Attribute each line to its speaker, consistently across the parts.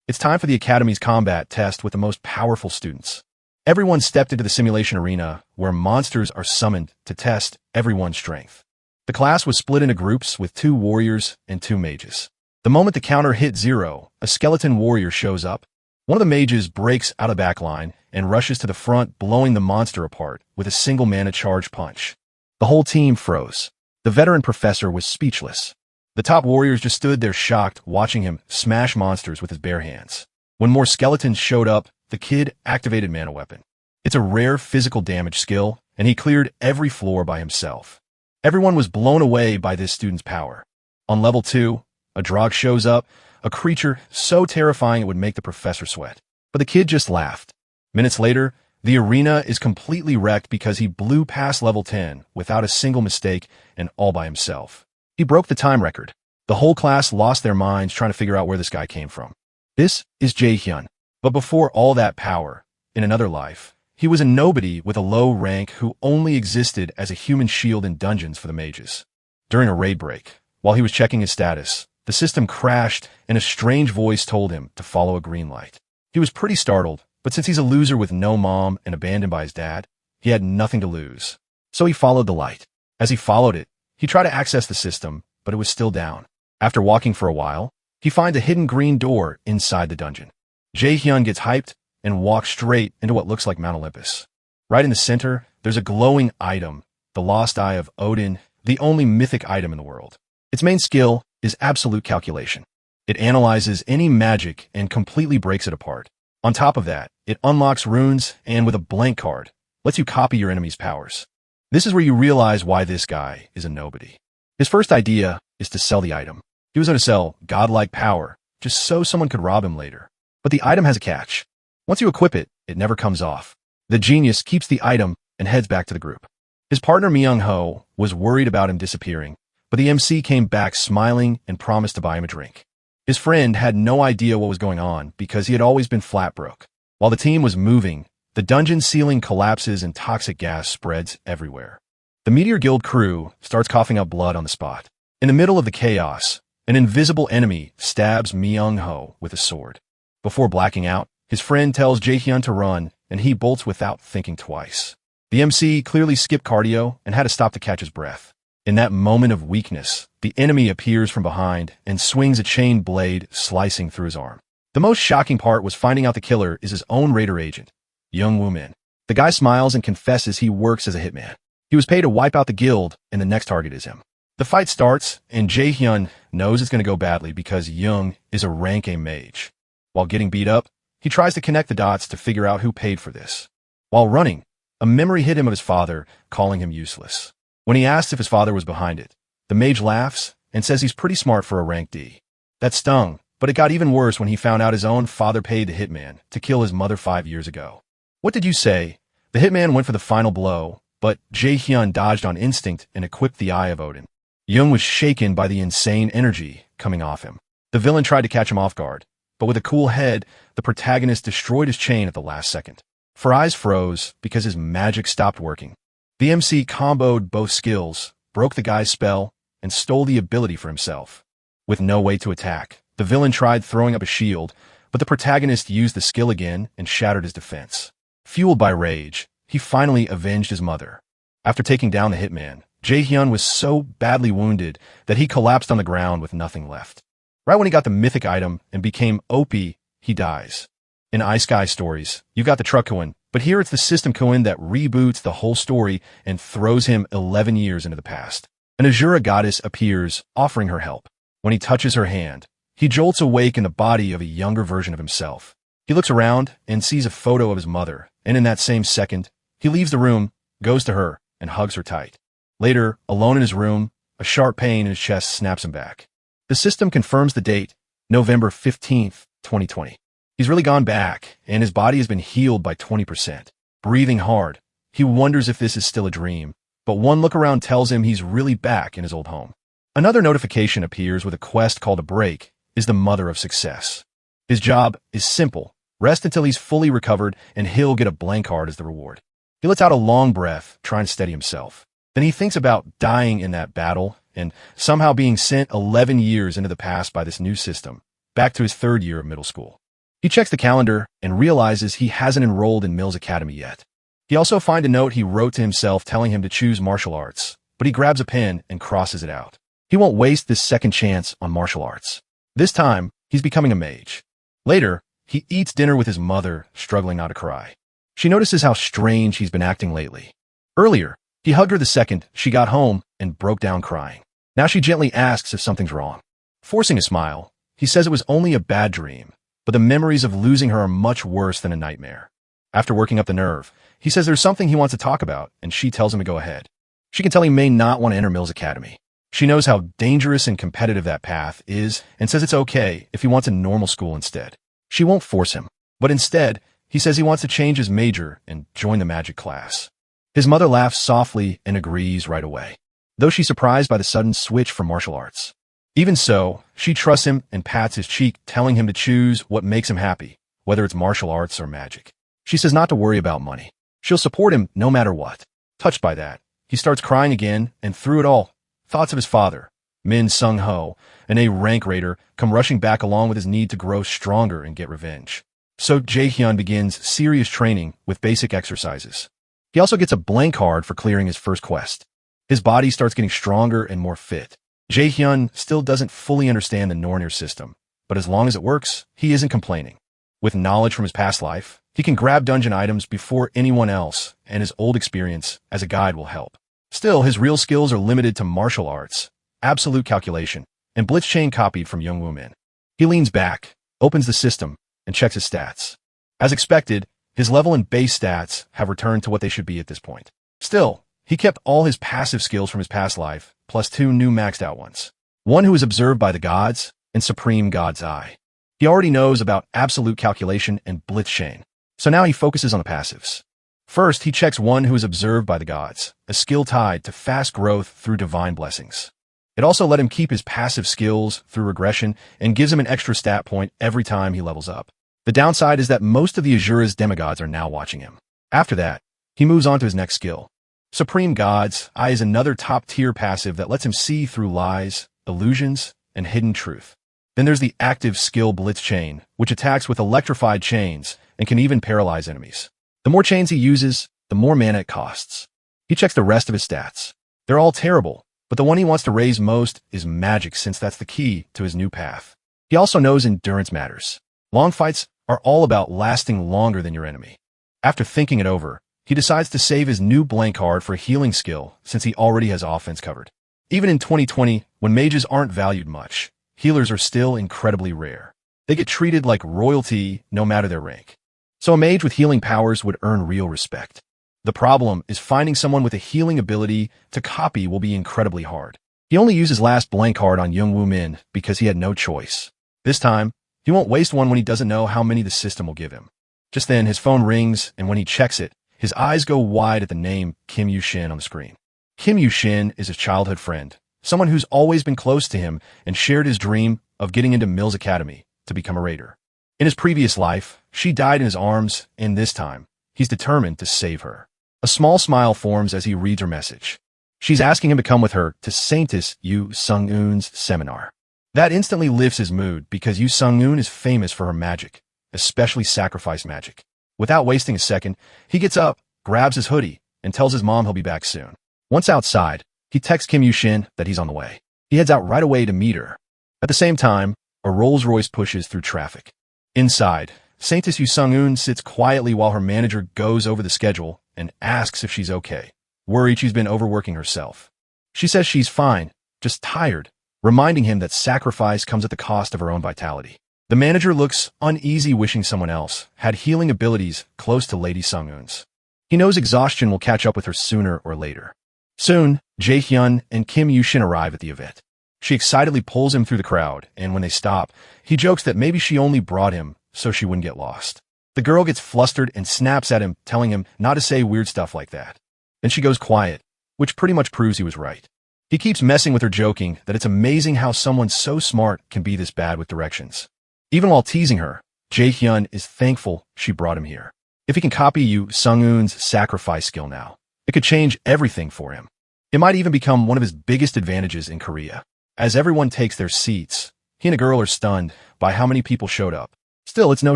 Speaker 1: It's time for the Academy's combat test with the most powerful students. Everyone stepped into the simulation arena where monsters are summoned to test everyone's strength. The class was split into groups with 2 warriors and 2 mages. The moment the counter hit 0, a skeleton warrior shows up. One of the mages breaks out of the back line and rushes to the front, blowing the monster apart with a single mana charge punch. The whole team froze. The veteran professor was speechless. The top warriors just stood there shocked, watching him smash monsters with his bare hands. When more skeletons showed up, the kid activated mana weapon. It's a rare physical damage skill, and he cleared every floor by himself. Everyone was blown away by this student's power. On level 2, a Drog shows up, a creature so terrifying it would make the professor sweat. But the kid just laughed. Minutes later, the arena is completely wrecked because he blew past level 10 without a single mistake and all by himself. He broke the time record. The whole class lost their minds trying to figure out where this guy came from. This is Jae-hyun. But before all that power, in another life, he was a nobody with a low rank who only existed as a human shield in dungeons for the mages. During a raid break, while he was checking his status, the system crashed and a strange voice told him to follow a green light. He was pretty startled, but since he's a loser with no mom and abandoned by his dad, he had nothing to lose. So he followed the light. As he followed it, he tried to access the system, but it was still down. After walking for a while, he finds a hidden green door inside the dungeon. Jae-hyun gets hyped and walks straight into what looks like Mount Olympus. Right in the center, there's a glowing item, the Lost Eye of Odin, the only mythic item in the world. Its main skill is absolute calculation. It analyzes any magic and completely breaks it apart. On top of that, it unlocks runes and with a blank card, lets you copy your enemy's powers. This is where you realize why this guy is a nobody. His first idea is to sell the item. He was going to sell godlike power, just so someone could rob him later. But the item has a catch. Once you equip it, it never comes off. The genius keeps the item and heads back to the group. His partner Myung-ho was worried about him disappearing, but the MC came back smiling and promised to buy him a drink. His friend had no idea what was going on because he had always been flat broke. While the team was moving, the dungeon ceiling collapses and toxic gas spreads everywhere. The Meteor Guild crew starts coughing up blood on the spot. In the middle of the chaos, an invisible enemy stabs Myung-ho with a sword. Before blacking out, his friend tells Jae-hyun to run, and he bolts without thinking twice. The MC clearly skipped cardio and had to stop to catch his breath. In that moment of weakness, the enemy appears from behind and swings a chain blade slicing through his arm. The most shocking part was finding out the killer is his own raider agent, Young Woo-min. The guy smiles and confesses he works as a hitman. He was paid to wipe out the guild, and the next target is him. The fight starts, and Jae-hyun knows it's going to go badly because Young is a rank A mage. While getting beat up, he tries to connect the dots to figure out who paid for this. While running, a memory hit him of his father, calling him useless. When he asks if his father was behind it, the mage laughs and says he's pretty smart for a rank D. That stung, but it got even worse when he found out his own father paid the hitman to kill his mother 5 years ago. What did you say? The hitman went for the final blow, but Jae-hyun dodged on instinct and equipped the Eye of Odin. Young was shaken by the insane energy coming off him. The villain tried to catch him off guard, but with a cool head, the protagonist destroyed his chain at the last second. Farai's froze because his magic stopped working. The MC comboed both skills, broke the guy's spell, and stole the ability for himself. With no way to attack, the villain tried throwing up a shield, but the protagonist used the skill again and shattered his defense. Fueled by rage, he finally avenged his mother. After taking down the hitman, Jae-hyun was so badly wounded that he collapsed on the ground with nothing left. Right when he got the mythic item and became OP, he dies. In Ice-Sky stories, you've got the truck Koen, but here it's the system Koen that reboots the whole story and throws him 11 years into the past. An Azura goddess appears, offering her help. When he touches her hand, he jolts awake in the body of a younger version of himself. He looks around and sees a photo of his mother, and in that same second, he leaves the room, goes to her, and hugs her tight. Later, alone in his room, a sharp pain in his chest snaps him back. The system confirms the date, November 15th, 2020. He's really gone back, and his body has been healed by 20%. Breathing hard, he wonders if this is still a dream, but one look around tells him he's really back in his old home. Another notification appears with a quest called A Break is the mother of success. His job is simple. Rest until he's fully recovered, and he'll get a blank card as the reward. He lets out a long breath, trying to steady himself. Then he thinks about dying in that battle and somehow being sent 11 years into the past by this new system, back to his 3rd year of middle school. He checks the calendar and realizes he hasn't enrolled in Mill's Academy yet. He also finds a note he wrote to himself telling him to choose martial arts, but he grabs a pen and crosses it out. He won't waste this second chance on martial arts. This time, he's becoming a mage. Later, he eats dinner with his mother, struggling not to cry. She notices how strange he's been acting lately. Earlier, he hugged her the second she got home and broke down crying. Now she gently asks if something's wrong. Forcing a smile, he says it was only a bad dream, but the memories of losing her are much worse than a nightmare. After working up the nerve, he says there's something he wants to talk about, and she tells him to go ahead. She can tell he may not want to enter Mill's Academy. She knows how dangerous and competitive that path is and says it's okay if he wants a normal school instead. She won't force him, but instead, he says he wants to change his major and join the magic class. His mother laughs softly and agrees right away, though she's surprised by the sudden switch from martial arts. Even so, she trusts him and pats his cheek, telling him to choose what makes him happy, whether it's martial arts or magic. She says not to worry about money. She'll support him no matter what. Touched by that, he starts crying again, and through it all, thoughts of his father, Min Sung-ho, an A-rank raider, come rushing back along with his need to grow stronger and get revenge. So Jae-hyun begins serious training with basic exercises. He also gets a blank card for clearing his first quest. His body starts getting stronger and more fit. Jae-hyun still doesn't fully understand the Nornir system, but as long as it works, he isn't complaining. With knowledge from his past life, he can grab dungeon items before anyone else, and his old experience as a guide will help. Still, his real skills are limited to martial arts, absolute calculation, and blitzchain copied from Young Woo-min. He leans back, opens the system, and checks his stats. As expected, his level and base stats have returned to what they should be at this point. Still, he kept all his passive skills from his past life, plus 2 new maxed out ones. One who is observed by the gods, and Supreme God's Eye. He already knows about absolute calculation and blitzchain, so now he focuses on the passives. First, he checks one who is observed by the gods, a skill tied to fast growth through divine blessings. It also let him keep his passive skills through regression and gives him an extra stat point every time he levels up. The downside is that most of the Azura's demigods are now watching him. After that, he moves on to his next skill. Supreme God's Eye is another top-tier passive that lets him see through lies, illusions, and hidden truth. Then there's the active skill Blitz Chain, which attacks with electrified chains and can even paralyze enemies. The more chains he uses, the more mana it costs. He checks the rest of his stats. They're all terrible, but the one he wants to raise most is magic, since that's the key to his new path. He also knows endurance matters. Long fights are all about lasting longer than your enemy. After thinking it over, he decides to save his new blank card for a healing skill, since he already has offense covered. Even in 2020, when mages aren't valued much, healers are still incredibly rare. They get treated like royalty no matter their rank. So a mage with healing powers would earn real respect. The problem is finding someone with a healing ability to copy will be incredibly hard. He only used his last blank card on Young Woo-min because he had no choice. This time, he won't waste one when he doesn't know how many the system will give him. Just then, his phone rings, and when he checks it, his eyes go wide at the name Kim Yu-shin on the screen. Kim Yu-shin is his childhood friend, someone who's always been close to him and shared his dream of getting into Mill's Academy to become a raider. In his previous life, she died in his arms, and this time, he's determined to save her. A small smile forms as he reads her message. She's asking him to come with her to Saintess Yu Sung-eun's seminar. That instantly lifts his mood because Yu Sung-eun is famous for her magic, especially sacrifice magic. Without wasting a second, he gets up, grabs his hoodie, and tells his mom he'll be back soon. Once outside, he texts Kim Yu-shin that he's on the way. He heads out right away to meet her. At the same time, a Rolls-Royce pushes through traffic. Inside, Saintess Yu Sung-eun sits quietly while her manager goes over the schedule and asks if she's okay, worried she's been overworking herself. She says she's fine, just tired, reminding him that sacrifice comes at the cost of her own vitality. The manager looks uneasy, wishing someone else had healing abilities close to Lady Sung-eun's. He knows exhaustion will catch up with her sooner or later. Soon, Jae-hyun and Kim Yu-shin arrive at the event. She excitedly pulls him through the crowd, and when they stop, he jokes that maybe she only brought him so she wouldn't get lost. The girl gets flustered and snaps at him, telling him not to say weird stuff like that. Then she goes quiet, which pretty much proves he was right. He keeps messing with her, joking that it's amazing how someone so smart can be this bad with directions. Even while teasing her, Jae-hyun is thankful she brought him here. If he can copy Yu Sung-eun's sacrifice skill now, it could change everything for him. It might even become one of his biggest advantages in Korea. As everyone takes their seats, he and a girl are stunned by how many people showed up. Still, it's no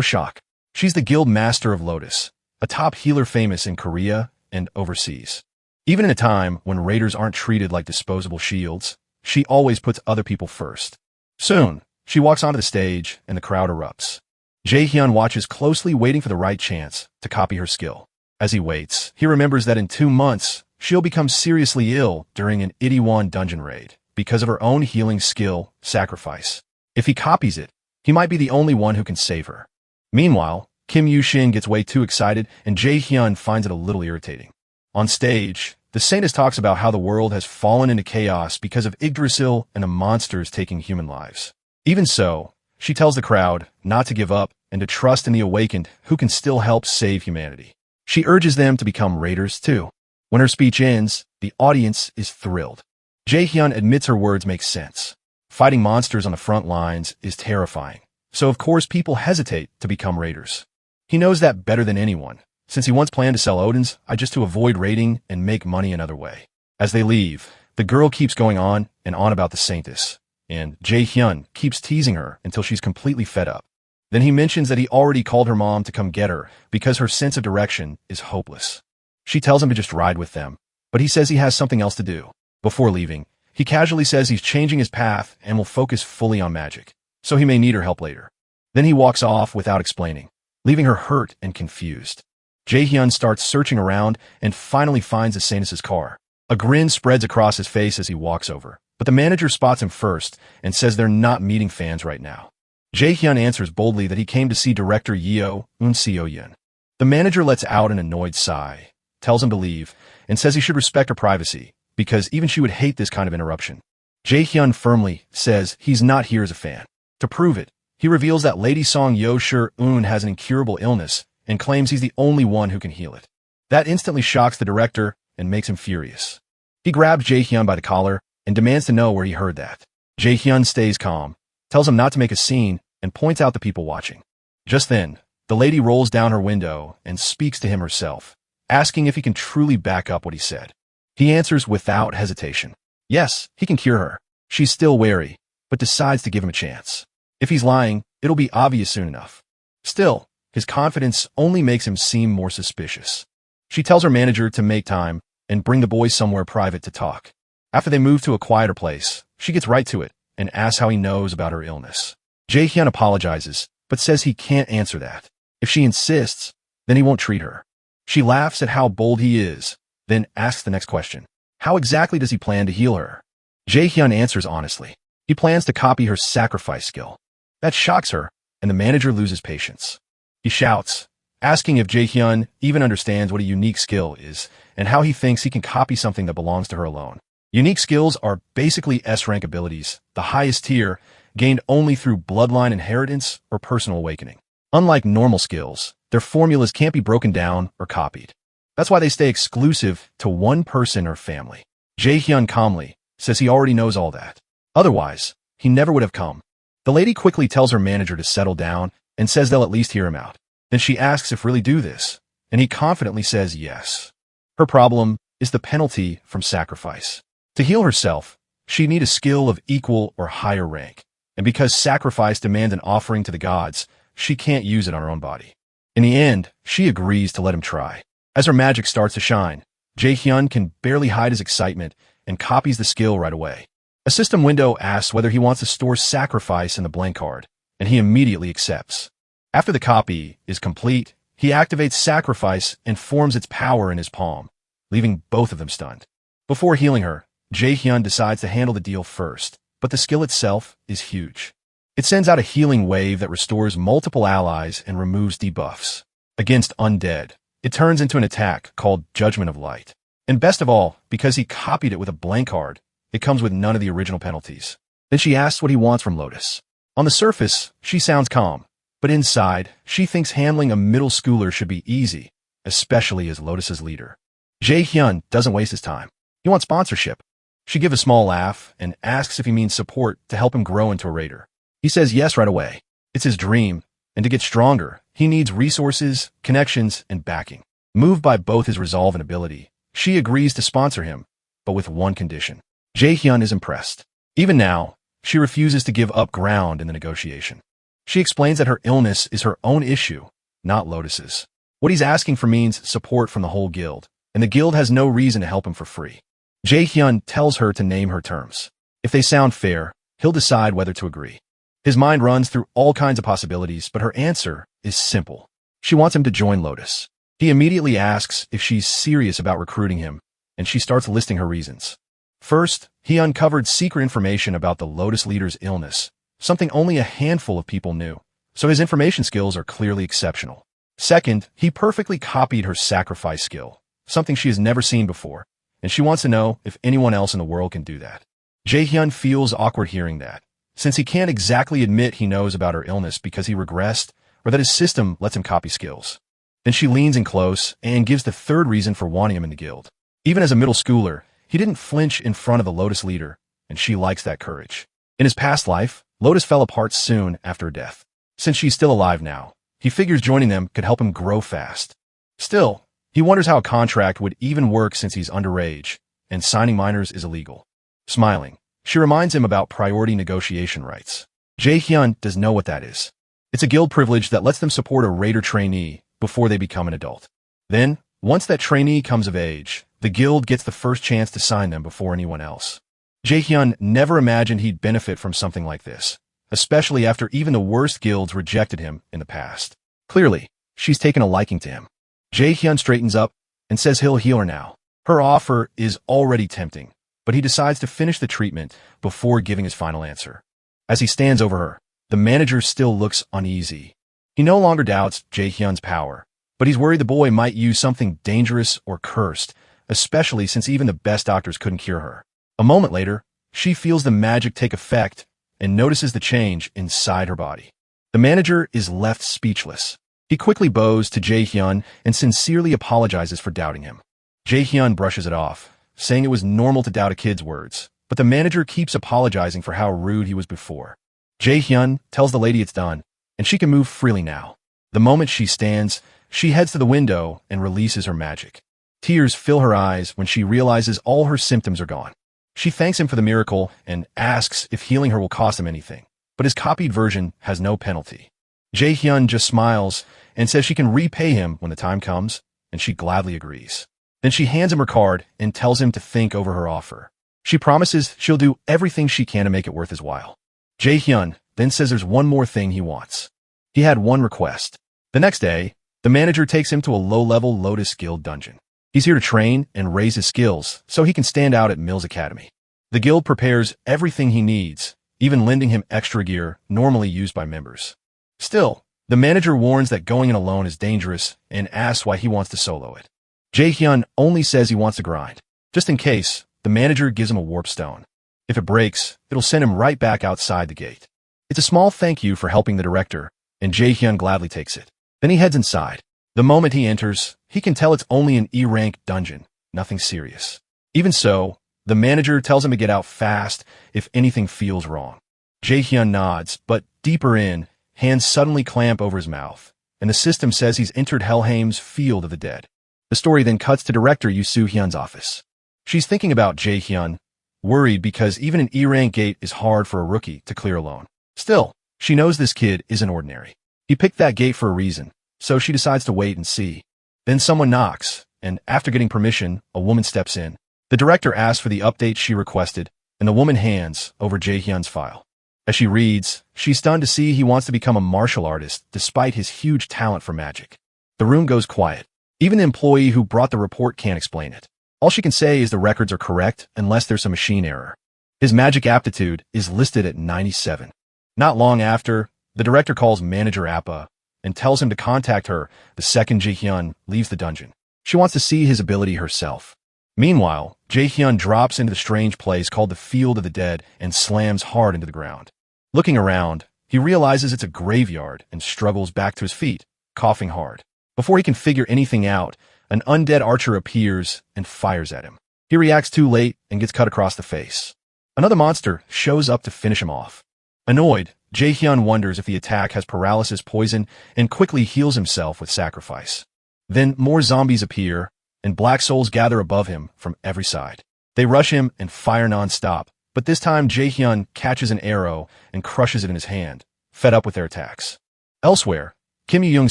Speaker 1: shock. She's the guild master of Lotus, a top healer famous in Korea and overseas. Even in a time when raiders aren't treated like disposable shields, she always puts other people first. Soon, she walks onto the stage and the crowd erupts. Jae-hyun watches closely, waiting for the right chance to copy her skill. As he waits, he remembers that in 2 months, she'll become seriously ill during an Itaewon dungeon raid because of her own healing skill, Sacrifice. If he copies it, he might be the only one who can save her. Meanwhile, Kim Yoo-shin gets way too excited, and Jae-hyun finds it a little irritating. On stage, the saintess talks about how the world has fallen into chaos because of Yggdrasil and the monsters taking human lives. Even so, she tells the crowd not to give up and to trust in the awakened who can still help save humanity. She urges them to become raiders too. When her speech ends, the audience is thrilled. Jae-hyun admits her words make sense. Fighting monsters on the front lines is terrifying, so of course people hesitate to become raiders. He knows that better than anyone, since he once planned to sell Odin's eye just to avoid raiding and make money another way. As they leave, the girl keeps going on and on about the saintess, and Jae-hyun keeps teasing her until she's completely fed up. Then he mentions that he already called her mom to come get her because her sense of direction is hopeless. She tells him to just ride with them, but he says he has something else to do. Before leaving, he casually says he's changing his path and will focus fully on magic, so he may need her help later. Then he walks off without explaining, leaving her hurt and confused. Jae-hyun starts searching around and finally finds the saintess's car. A grin spreads across his face as he walks over, but the manager spots him first and says they're not meeting fans right now. Jae-hyun answers boldly that he came to see director Yeo Un-seo-yeon. The manager lets out an annoyed sigh, tells him to leave, and says he should respect her privacy, because even she would hate this kind of interruption. Jae-hyun firmly says he's not here as a fan. To prove it, he reveals that Lady Song Yo Shur-eun has an incurable illness and claims he's the only one who can heal it. That instantly shocks the director and makes him furious. He grabs Jae-hyun by the collar and demands to know where he heard that. Jae-hyun stays calm, tells him not to make a scene, and points out the people watching. Just then, the lady rolls down her window and speaks to him herself, asking if he can truly back up what he said. He answers without hesitation. Yes, he can cure her. She's still wary, but decides to give him a chance. If he's lying, it'll be obvious soon enough. Still, his confidence only makes him seem more suspicious. She tells her manager to make time and bring the boys somewhere private to talk. After they move to a quieter place, she gets right to it and asks how he knows about her illness. Jae-hyun apologizes, but says he can't answer that. If she insists, then he won't treat her. She laughs at how bold he is, then asks the next question. How exactly does he plan to heal her? Jae-hyun answers honestly. He plans to copy her sacrifice skill. That shocks her, and the manager loses patience. He shouts, asking if Jae-hyun even understands what a unique skill is and how he thinks he can copy something that belongs to her alone. Unique skills are basically S-rank abilities, the highest tier, gained only through bloodline inheritance or personal awakening. Unlike normal skills, their formulas can't be broken down or copied. That's why they stay exclusive to one person or family. Jae-hyun calmly says he already knows all that. Otherwise, he never would have come. The lady quickly tells her manager to settle down and says they'll at least hear him out. Then she asks if really do this, and he confidently says yes. Her problem is the penalty from sacrifice. To heal herself, she'd need a skill of equal or higher rank, and because sacrifice demands an offering to the gods, she can't use it on her own body. In the end, she agrees to let him try. As her magic starts to shine, Jae-hyun can barely hide his excitement and copies the skill right away. A system window asks whether he wants to store sacrifice in the blank card, and he immediately accepts. After the copy is complete, he activates sacrifice and forms its power in his palm, leaving both of them stunned. Before healing her, Jae-hyun decides to handle the deal first, but the skill itself is huge. It sends out a healing wave that restores multiple allies and removes debuffs. Against undead, it turns into an attack called Judgment of Light. And best of all, because he copied it with a blank card, it comes with none of the original penalties. Then she asks what he wants from Lotus. On the surface, she sounds calm, but inside, she thinks handling a middle schooler should be easy, especially as Lotus's leader. Jae-hyun doesn't waste his time. He wants sponsorship. She gives a small laugh and asks if he means support to help him grow into a raider. He says yes right away. It's his dream, and to get stronger, he needs resources, connections, and backing. Moved by both his resolve and ability, she agrees to sponsor him, but with one condition. Jae-hyun is impressed. Even now, she refuses to give up ground in the negotiation. She explains that her illness is her own issue, not Lotus's. What he's asking for means support from the whole guild, and the guild has no reason to help him for free. Jae-hyun tells her to name her terms. If they sound fair, he'll decide whether to agree. His mind runs through all kinds of possibilities, but her answer is simple. She wants him to join Lotus. He immediately asks if she's serious about recruiting him, and she starts listing her reasons. First, he uncovered secret information about the Lotus leader's illness, something only a handful of people knew, so his information skills are clearly exceptional. Second, he perfectly copied her sacrifice skill, something she has never seen before, and she wants to know if anyone else in the world can do that. Jae-hyun feels awkward hearing that, since he can't exactly admit he knows about her illness because he regressed or that his system lets him copy skills. Then she leans in close and gives the third reason for wanting him in the guild. Even as a middle schooler, he didn't flinch in front of the Lotus leader, and she likes that courage. In his past life, Lotus fell apart soon after her death. Since she's still alive now, he figures joining them could help him grow fast. Still, he wonders how a contract would even work since he's underage, and signing minors is illegal. Smiling, she reminds him about priority negotiation rights. Jae-hyun does know what that is. It's a guild privilege that lets them support a raider trainee before they become an adult. Then, once that trainee comes of age, the guild gets the first chance to sign them before anyone else. Jae-hyun never imagined he'd benefit from something like this, especially after even the worst guilds rejected him in the past. Clearly, she's taken a liking to him. Jae-hyun straightens up and says he'll heal her now. Her offer is already tempting, but he decides to finish the treatment before giving his final answer. As he stands over her, the manager still looks uneasy. He no longer doubts Jae-hyun's power, but he's worried the boy might use something dangerous or cursed, especially since even the best doctors couldn't cure her. A moment later, she feels the magic take effect and notices the change inside her body. The manager is left speechless. He quickly bows to Jae-hyun and sincerely apologizes for doubting him. Jae-hyun brushes it off, saying it was normal to doubt a kid's words, but the manager keeps apologizing for how rude he was before. Jae-hyun tells the lady it's done, and she can move freely now. The moment she stands, she heads to the window and releases her magic. Tears fill her eyes when she realizes all her symptoms are gone. She thanks him for the miracle and asks if healing her will cost him anything, but his copied version has no penalty. Jae-hyun just smiles and says she can repay him when the time comes, and she gladly agrees. Then she hands him her card and tells him to think over her offer. She promises she'll do everything she can to make it worth his while. Jae-hyun then says there's one more thing he wants. He had one request. The next day, the manager takes him to a low-level Lotus Guild dungeon. He's here to train and raise his skills so he can stand out at Mills Academy. The guild prepares everything he needs, even lending him extra gear normally used by members. Still, the manager warns that going in alone is dangerous and asks why he wants to solo it. Jae-hyun only says he wants to grind. Just in case, the manager gives him a warp stone. If it breaks, it'll send him right back outside the gate. It's a small thank you for helping the director, and Jae-hyun gladly takes it. Then he heads inside. The moment he enters, he can tell it's only an E-rank dungeon, nothing serious. Even so, the manager tells him to get out fast if anything feels wrong. Jae-hyun nods, but deeper in, hands suddenly clamp over his mouth, and the system says he's entered Helheim's Field of the Dead. The story then cuts to director Yoo Soo-hyun's office. She's thinking about Jae-hyun, worried because even an E-rank gate is hard for a rookie to clear alone. Still, she knows this kid isn't ordinary. He picked that gate for a reason, so she decides to wait and see. Then someone knocks, and after getting permission, a woman steps in. The director asks for the update she requested, and the woman hands over Jae-hyun's file. As she reads, she's stunned to see he wants to become a martial artist despite his huge talent for magic. The room goes quiet. Even the employee who brought the report can't explain it. All she can say is the records are correct unless there's a machine error. His magic aptitude is listed at 97. Not long after, the director calls Manager Appa and tells him to contact her the second Jae-hyun leaves the dungeon. She wants to see his ability herself. Meanwhile, Jae-hyun drops into the strange place called the Field of the Dead and slams hard into the ground. Looking around, he realizes it's a graveyard and struggles back to his feet, coughing hard. Before he can figure anything out, an undead archer appears and fires at him. He reacts too late and gets cut across the face. Another monster shows up to finish him off. Annoyed, Jae-hyun wonders if the attack has paralysis poison and quickly heals himself with sacrifice. Then more zombies appear, and black souls gather above him from every side. They rush him and fire non-stop, but this time Jae-hyun catches an arrow and crushes it in his hand, fed up with their attacks. Elsewhere, Kim Yoo-young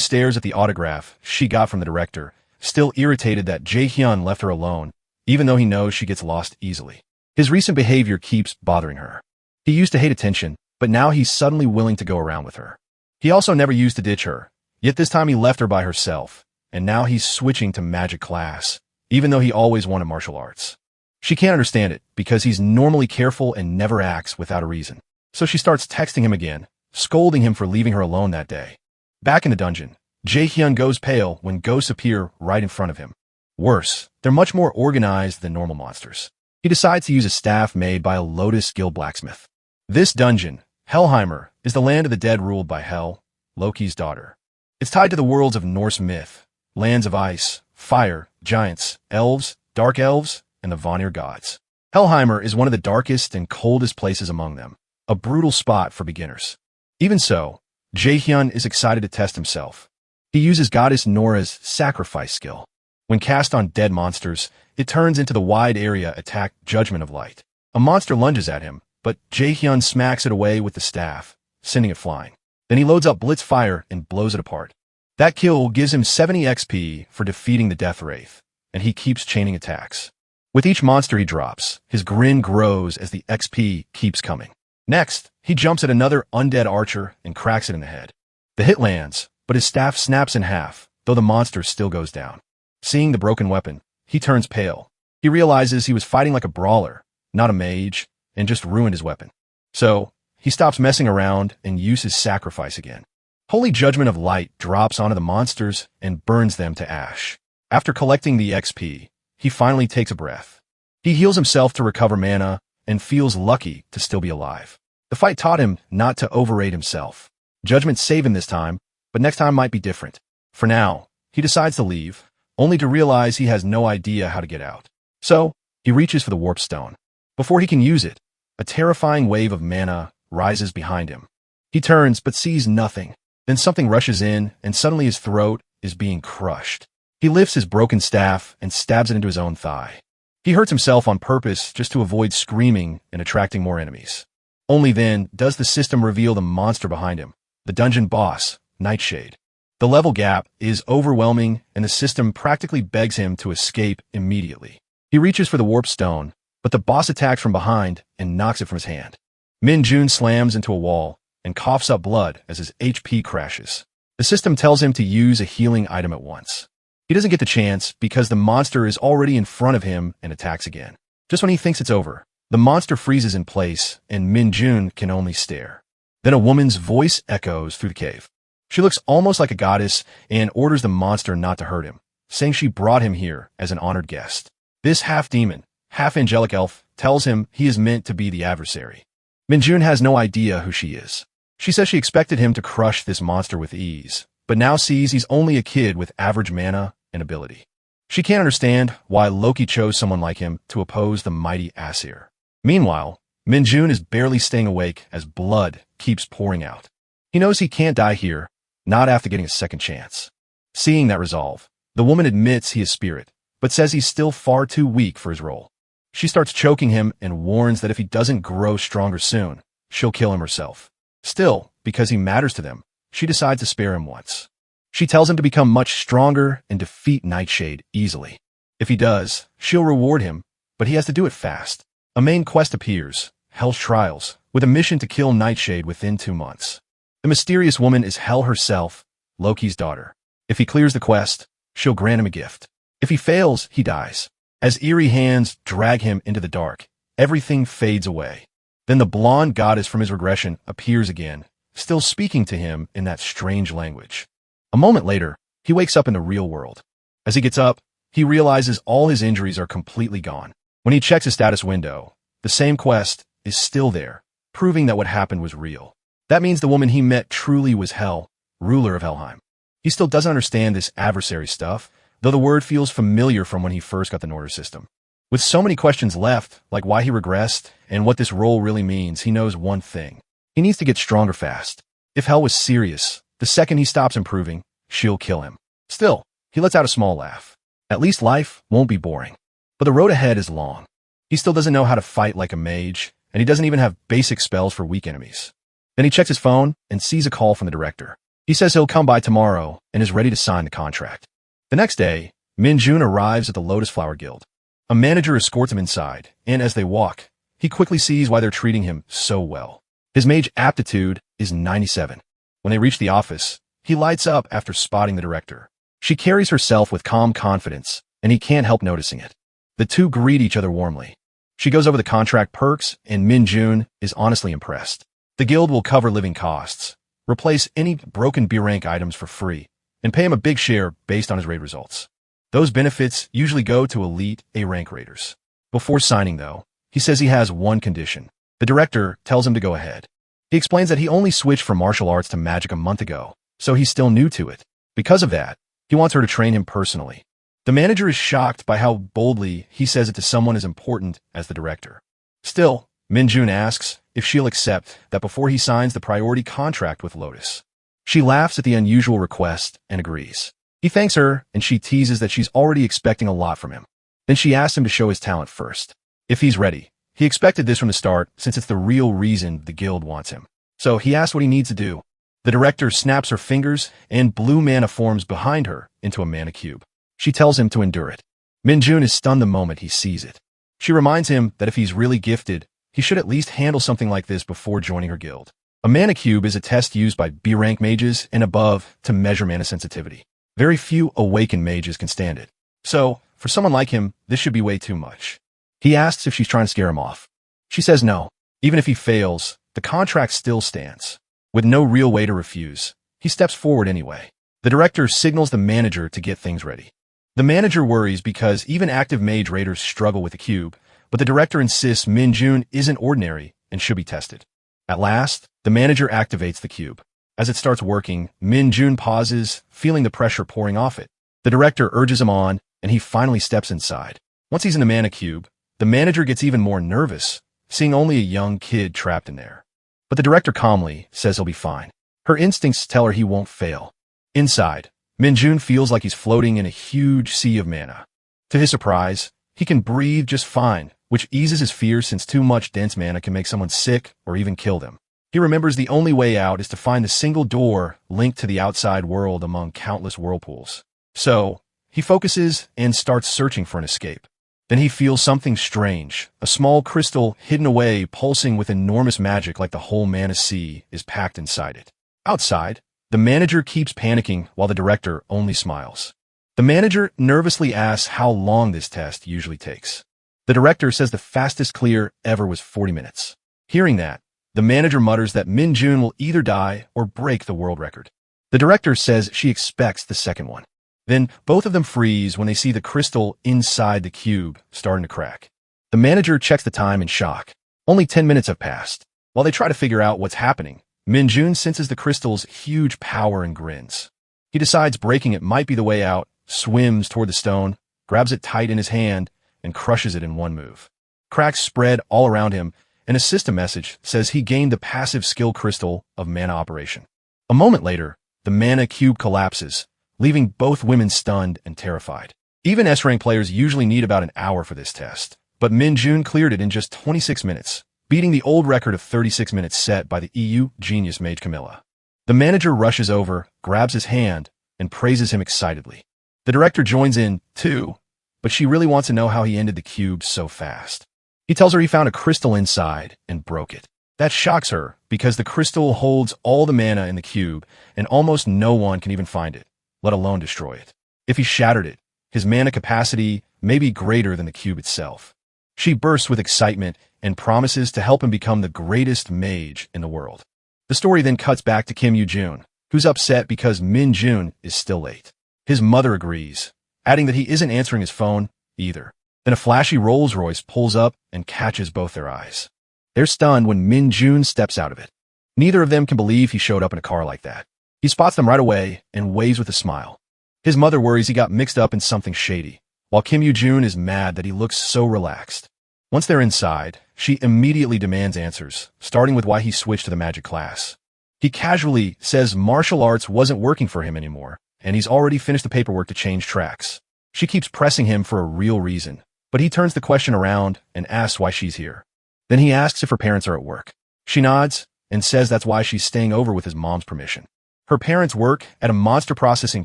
Speaker 1: stares at the autograph she got from the director, still irritated that Jae-hyun left her alone, even though he knows she gets lost easily. His recent behavior keeps bothering her. He used to hate attention, but now he's suddenly willing to go around with her. He also never used to ditch her, yet this time he left her by herself, and now he's switching to magic class, even though he always wanted martial arts. She can't understand it, because he's normally careful and never acts without a reason. So she starts texting him again, scolding him for leaving her alone that day. Back in the dungeon, Jae-hyun goes pale when ghosts appear right in front of him. Worse, they're much more organized than normal monsters. He decides to use a staff made by a Lotus Guild blacksmith. This dungeon, Helheimer, is the land of the dead ruled by Hel, Loki's daughter. It's tied to the worlds of Norse myth, lands of ice, fire, giants, elves, dark elves, and the Vanir gods. Helheimer is one of the darkest and coldest places among them, a brutal spot for beginners. Even so, Jae-hyun is excited to test himself. He uses goddess Nora's sacrifice skill. When cast on dead monsters, it turns into the wide area attack Judgment of Light. A monster lunges at him, but Jae-hyun smacks it away with the staff, sending it flying. Then he loads up Blitz Fire and blows it apart. That kill gives him 70 XP for defeating the Death Wraith, and he keeps chaining attacks. With each monster he drops, his grin grows as the XP keeps coming. Next, he jumps at another undead archer and cracks it in the head. The hit lands, but his staff snaps in half, though the monster still goes down. Seeing the broken weapon, he turns pale. He realizes he was fighting like a brawler, not a mage, and just ruined his weapon. So, he stops messing around and uses sacrifice again. Holy Judgment of Light drops onto the monsters and burns them to ash. After collecting the XP, he finally takes a breath. He heals himself to recover mana and feels lucky to still be alive. The fight taught him not to overrate himself. Judgment saved him this time, but next time might be different. For now, he decides to leave, only to realize he has no idea how to get out. So, he reaches for the warp stone. Before he can use it, a terrifying wave of mana rises behind him. He turns but sees nothing. Then something rushes in, and suddenly his throat is being crushed. He lifts his broken staff and stabs it into his own thigh. He hurts himself on purpose just to avoid screaming and attracting more enemies. Only then does the system reveal the monster behind him, the dungeon boss, Nightshade. The level gap is overwhelming, and the system practically begs him to escape immediately. He reaches for the warp stone, but the boss attacks from behind and knocks it from his hand. Min-jun slams into a wall and coughs up blood as his HP crashes. The system tells him to use a healing item at once. He doesn't get the chance because the monster is already in front of him and attacks again. Just when he thinks it's over, the monster freezes in place and Min-jun can only stare. Then a woman's voice echoes through the cave. She looks almost like a goddess and orders the monster not to hurt him, saying she brought him here as an honored guest. This half-demon, half-angelic elf tells him he is meant to be the adversary. Min-jun has no idea who she is. She says she expected him to crush this monster with ease, but now sees he's only a kid with average mana and ability. She can't understand why Loki chose someone like him to oppose the mighty Aesir. Meanwhile, Min-jun is barely staying awake as blood keeps pouring out. He knows he can't die here, not after getting a second chance. Seeing that resolve, the woman admits he is spirit, but says he's still far too weak for his role. She starts choking him and warns that if he doesn't grow stronger soon, she'll kill him herself. Still, because he matters to them, she decides to spare him once. She tells him to become much stronger and defeat Nightshade easily. If he does, she'll reward him, but he has to do it fast. A main quest appears, Hell's Trials, with a mission to kill Nightshade within 2 months. The mysterious woman is Hel herself, Loki's daughter. If he clears the quest, she'll grant him a gift. If he fails, he dies. As eerie hands drag him into the dark, everything fades away. Then the blonde goddess from his regression appears again, still speaking to him in that strange language. A moment later, he wakes up in the real world. As he gets up, he realizes all his injuries are completely gone. When he checks his status window, the same quest is still there, proving that what happened was real. That means the woman he met truly was Hel, ruler of Helheim. He still doesn't understand this adversary stuff, though the word feels familiar from when he first got the Norder system. With so many questions left, like why he regressed and what this role really means, he knows one thing. He needs to get stronger fast. If Hel was serious, the second he stops improving, she'll kill him. Still, he lets out a small laugh. At least life won't be boring. But the road ahead is long. He still doesn't know how to fight like a mage, and he doesn't even have basic spells for weak enemies. Then he checks his phone and sees a call from the director. He says he'll come by tomorrow and is ready to sign the contract. The next day, Min-jun arrives at the Lotus Flower Guild. A manager escorts him inside, and as they walk, he quickly sees why they're treating him so well. His mage aptitude is 97. When they reach the office, he lights up after spotting the director. She carries herself with calm confidence, and he can't help noticing it. The two greet each other warmly. She goes over the contract perks, and Min-jun is honestly impressed. The guild will cover living costs, replace any broken B-rank items for free, and pay him a big share based on his raid results. Those benefits usually go to elite A-rank raiders. Before signing, though, he says he has one condition. The director tells him to go ahead. He explains that he only switched from martial arts to magic a month ago, so he's still new to it. Because of that, he wants her to train him personally. The manager is shocked by how boldly he says it to someone as important as the director. Still, Min-jun asks if she'll accept that before he signs the priority contract with Lotus. She laughs at the unusual request and agrees. He thanks her, and she teases that she's already expecting a lot from him. Then she asks him to show his talent first. If he's ready. He expected this from the start, since it's the real reason the guild wants him. So he asks what he needs to do. The director snaps her fingers, and blue mana forms behind her into a mana cube. She tells him to endure it. Min-jun is stunned the moment he sees it. She reminds him that if he's really gifted, he should at least handle something like this before joining her guild. A mana cube is a test used by B-rank mages and above to measure mana sensitivity. Very few awakened mages can stand it. So, for someone like him, this should be way too much. He asks if she's trying to scare him off. She says no. Even if he fails, the contract still stands. With no real way to refuse, he steps forward anyway. The director signals the manager to get things ready. The manager worries because even active mage raiders struggle with the cube, but the director insists Min-jun isn't ordinary and should be tested. At last, the manager activates the cube. As it starts working, Min-jun pauses, feeling the pressure pouring off it. The director urges him on, and he finally steps inside. Once he's in the mana cube, the manager gets even more nervous, seeing only a young kid trapped in there. But the director calmly says he'll be fine. Her instincts tell her he won't fail. Inside, Min-jun feels like he's floating in a huge sea of mana. To his surprise, he can breathe just fine, which eases his fears since too much dense mana can make someone sick or even kill them. He remembers the only way out is to find the single door linked to the outside world among countless whirlpools. So, he focuses and starts searching for an escape. Then he feels something strange. A small crystal hidden away, pulsing with enormous magic like the whole mana sea, is packed inside it. Outside, the manager keeps panicking while the director only smiles. The manager nervously asks how long this test usually takes. The director says the fastest clear ever was 40 minutes. Hearing that, the manager mutters that Min-jun will either die or break the world record. The director says she expects the second one. Then both of them freeze when they see the crystal inside the cube starting to crack. The manager checks the time in shock. Only 10 minutes have passed. While they try to figure out what's happening, Min-jun senses the crystal's huge power and grins. He decides breaking it might be the way out, swims toward the stone, grabs it tight in his hand, and crushes it in one move. Cracks spread all around him, and a system message says he gained the passive skill crystal of mana operation. A moment later, the mana cube collapses, leaving both women stunned and terrified. Even S-rank players usually need about an hour for this test, but Min-jun cleared it in just 26 minutes, beating the old record of 36 minutes set by the EU genius mage Camilla. The manager rushes over, grabs his hand, and praises him excitedly. The director joins in, too, but she really wants to know how he ended the cube so fast. He tells her he found a crystal inside and broke it. That shocks her because the crystal holds all the mana in the cube and almost no one can even find it, let alone destroy it. If he shattered it, his mana capacity may be greater than the cube itself. She bursts with excitement and promises to help him become the greatest mage in the world. The story then cuts back to Kim Yoo-jun, who's upset because Min-jun is still late. His mother agrees, adding that he isn't answering his phone either. Then a flashy Rolls-Royce pulls up and catches both their eyes. They're stunned when Min-jun steps out of it. Neither of them can believe he showed up in a car like that. He spots them right away and waves with a smile. His mother worries he got mixed up in something shady, while Kim Yoo-jun is mad that he looks so relaxed. Once they're inside, she immediately demands answers, starting with why he switched to the magic class. He casually says martial arts wasn't working for him anymore, and he's already finished the paperwork to change tracks. She keeps pressing him for a real reason, but he turns the question around and asks why she's here. Then he asks if her parents are at work. She nods, and says that's why she's staying over with his mom's permission. Her parents work at a monster processing